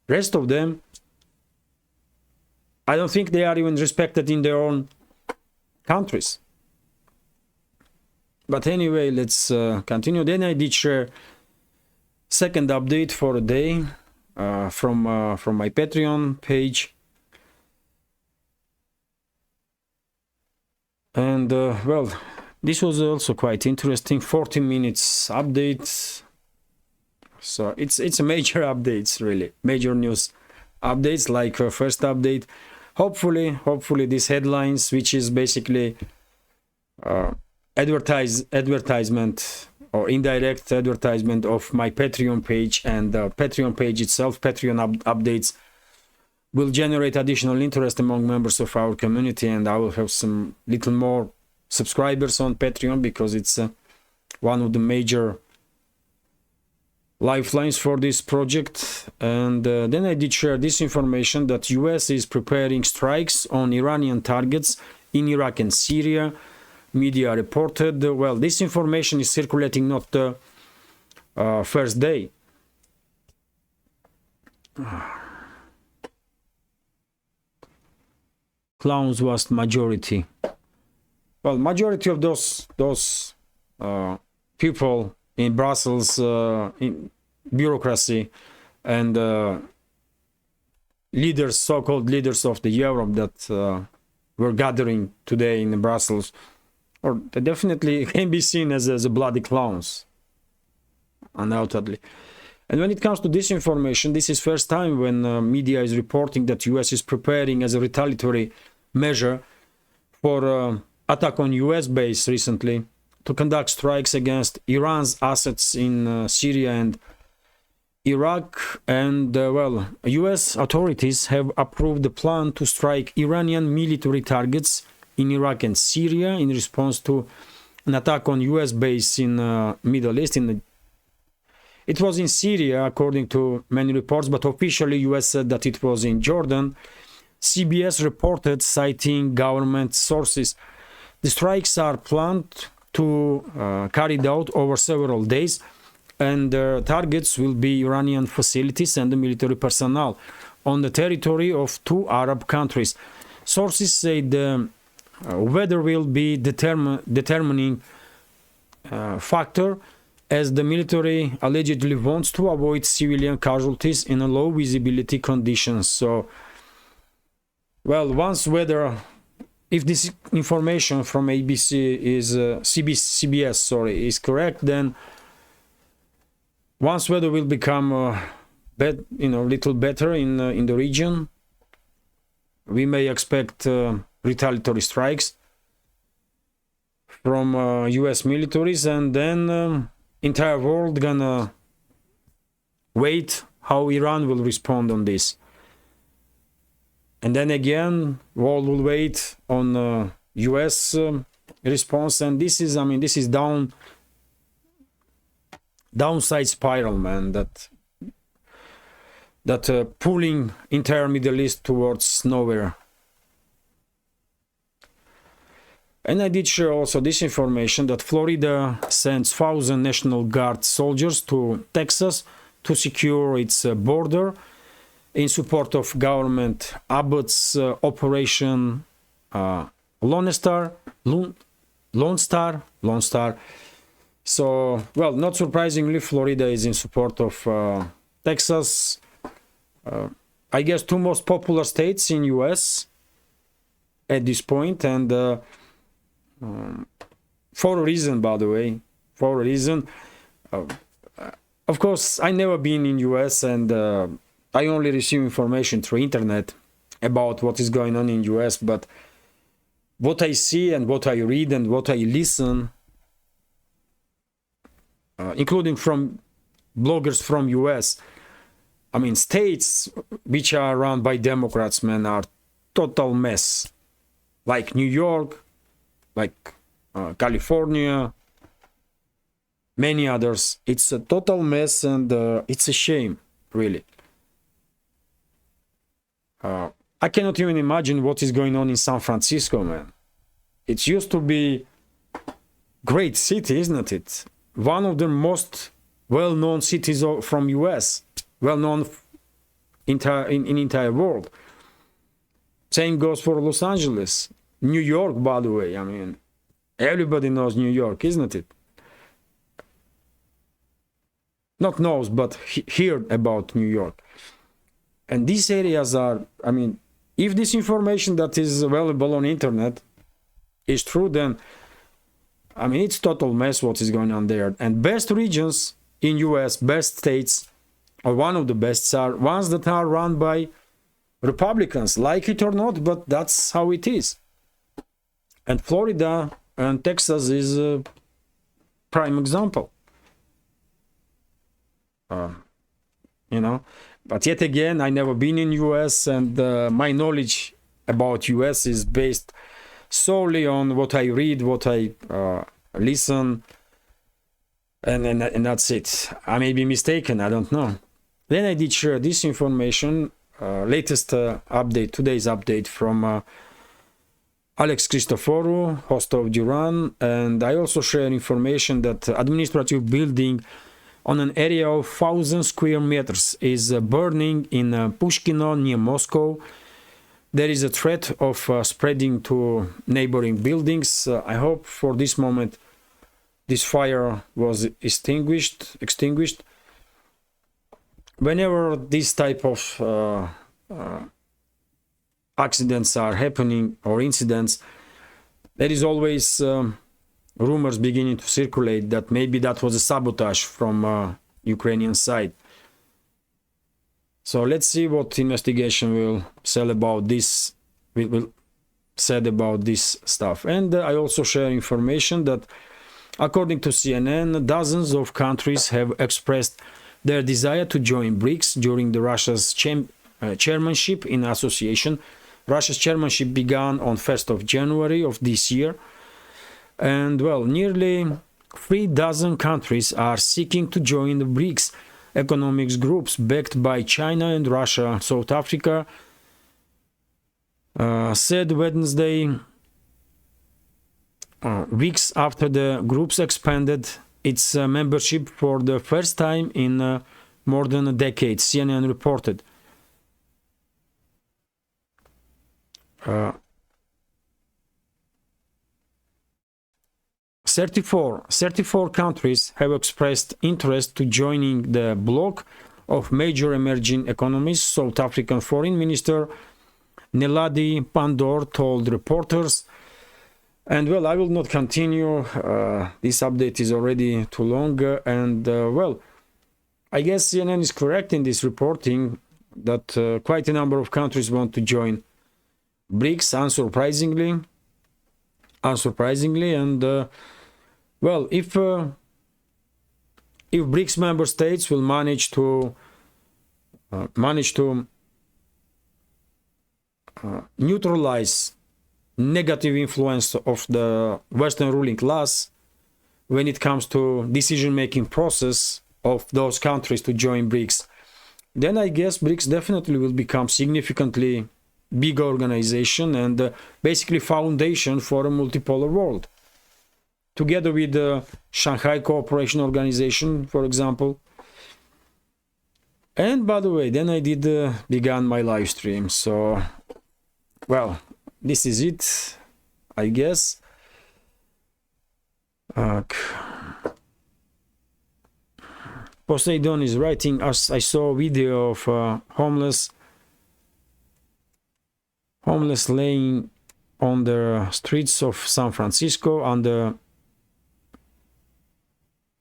Rest of them, I don't think they are even respected in their own countries. But anyway, let's continue. Then I did share second update for a day from my Patreon page. And well, this was also quite interesting. 40 minutes update. So it's a major updates, really major news updates, like first update. Hopefully these headlines, which is basically advertisement or indirect advertisement of my Patreon page, and the Patreon page itself, Patreon updates, will generate additional interest among members of our community, and I will have some little more subscribers on Patreon, because it's one of the major lifelines for this project. And then I did share this information that US is preparing strikes on Iranian targets in Iraq and Syria. Media reported. Well, this information is circulating not the first day. Clowns vast majority. Well, majority of those people in Brussels, in bureaucracy, and leaders, so-called leaders of the Europe that were gathering today in Brussels, or they definitely can be seen as bloody clowns, undoubtedly. And when it comes to this information, this is first time when media is reporting that US is preparing as a retaliatory measure for attack on US base recently to conduct strikes against Iran's assets in Syria and Iraq. And well, US authorities have approved the plan to strike Iranian military targets in Iraq and Syria in response to an attack on US base in Middle East. It was in Syria, according to many reports, but officially US said that it was in Jordan. CBS reported, citing government sources. The strikes are planned to carried out over several days, and their targets will be Iranian facilities and the military personnel on the territory of two Arab countries. Sources say the weather will be determining factor, as the military allegedly wants to avoid civilian casualties in a low visibility conditions. So, well, once weather, if this information from ABC is CBS, is correct, then once weather will become little better in the region, we may expect retaliatory strikes from US militaries, and then entire world gonna wait how Iran will respond on this. And then again, world will wait on US response, and this is, I mean, this is downside spiral, man, that pulling entire Middle East towards nowhere. And I did share also this information that Florida sends 1,000 National Guard soldiers to Texas to secure its border in support of government Abbott's Operation Lone Star. So, well, not surprisingly, Florida is in support of Texas. I guess two most popular states in US at this point, and for a reason, by the way, for a reason. Of course, I never been in US, and I only receive information through internet about what is going on in US, but what I see and what I read and what I listen, including from bloggers from US, I mean, states which are run by Democrats, man, are total mess. Like New York, like California, many others. It's a total mess, and it's a shame, really. I cannot even imagine what is going on in San Francisco, man. It used to be great city, isn't it? One of the most well-known cities from US, well-known in entire world. Same goes for Los Angeles. New York, by the way, I mean, everybody knows New York, isn't it? Not knows, but heard about New York. And these areas are, I mean, if this information that is available on internet is true, then, I mean, it's total mess what is going on there. And best regions in US, best states, or one of the best, are ones that are run by Republicans, like it or not, but that's how it is. And Florida and Texas is a prime example. You know, but yet again, I never been in US, and my knowledge about US is based solely on what I read, what I listen, and that's it. I may be mistaken, I don't know. Then I did share this information, latest update, today's update from Alex Christoforou, host of Duran, and I also share information that administrative building on an area of 1,000 square meters is burning in Pushkino near Moscow. There is a threat of spreading to neighboring buildings. I hope for this moment this fire was extinguished. Whenever this type of accidents are happening, or incidents, there is always rumors beginning to circulate that maybe that was a sabotage from Ukrainian side. So let's see what investigation will say about this. Will said about this stuff. And I also share information that, according to CNN, dozens of countries have expressed their desire to join BRICS during the Russia's chairmanship in association. Russia's chairmanship began on 1st of January of this year. And, well, nearly 36 countries are seeking to join the BRICS economics groups backed by China and Russia. South Africa said Wednesday, weeks after the groups expanded its membership for the first time in more than a decade, CNN reported. 34 countries have expressed interest to joining the bloc of major emerging economies, South African Foreign Minister Neladi Pandor told reporters. And, well, I will not continue. This update is already too long. Well, I guess CNN is correct in this reporting that quite a number of countries want to join BRICS, unsurprisingly. And, well, if BRICS member states will manage to neutralize negative influence of the Western ruling class when it comes to decision-making process of those countries to join BRICS, then I guess BRICS definitely will become significantly bigger organization and basically foundation for a multipolar world. Together with the Shanghai Cooperation Organization, for example. And by the way, then I did began my live stream. So, well, this is it, I guess. Poseidon is writing, as I saw a video of homeless laying on the streets of San Francisco under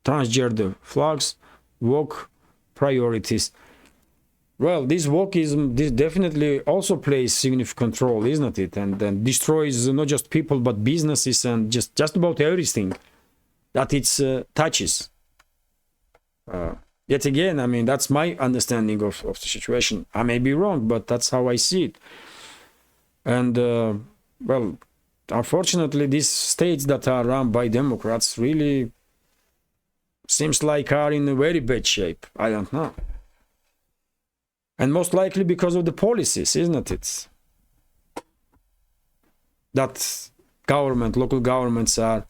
transgender flags. Walk priorities. Well, this definitely also plays significant role, isn't it? And destroys not just people but businesses and just about everything that it touches. Yet again, I mean, that's my understanding of the situation. I may be wrong, but that's how I see it. And well, unfortunately, these states that are run by Democrats really seems like are in a very bad shape. I don't know. And most likely because of the policies, isn't it? That local governments are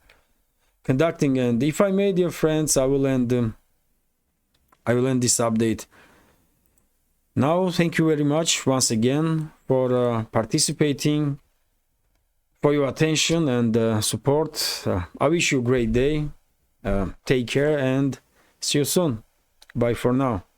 conducting. And if I may, dear friends, I will end this update now. Thank you very much once again for participating, for your attention and support. I wish you a great day. Take care and see you soon. Bye for now.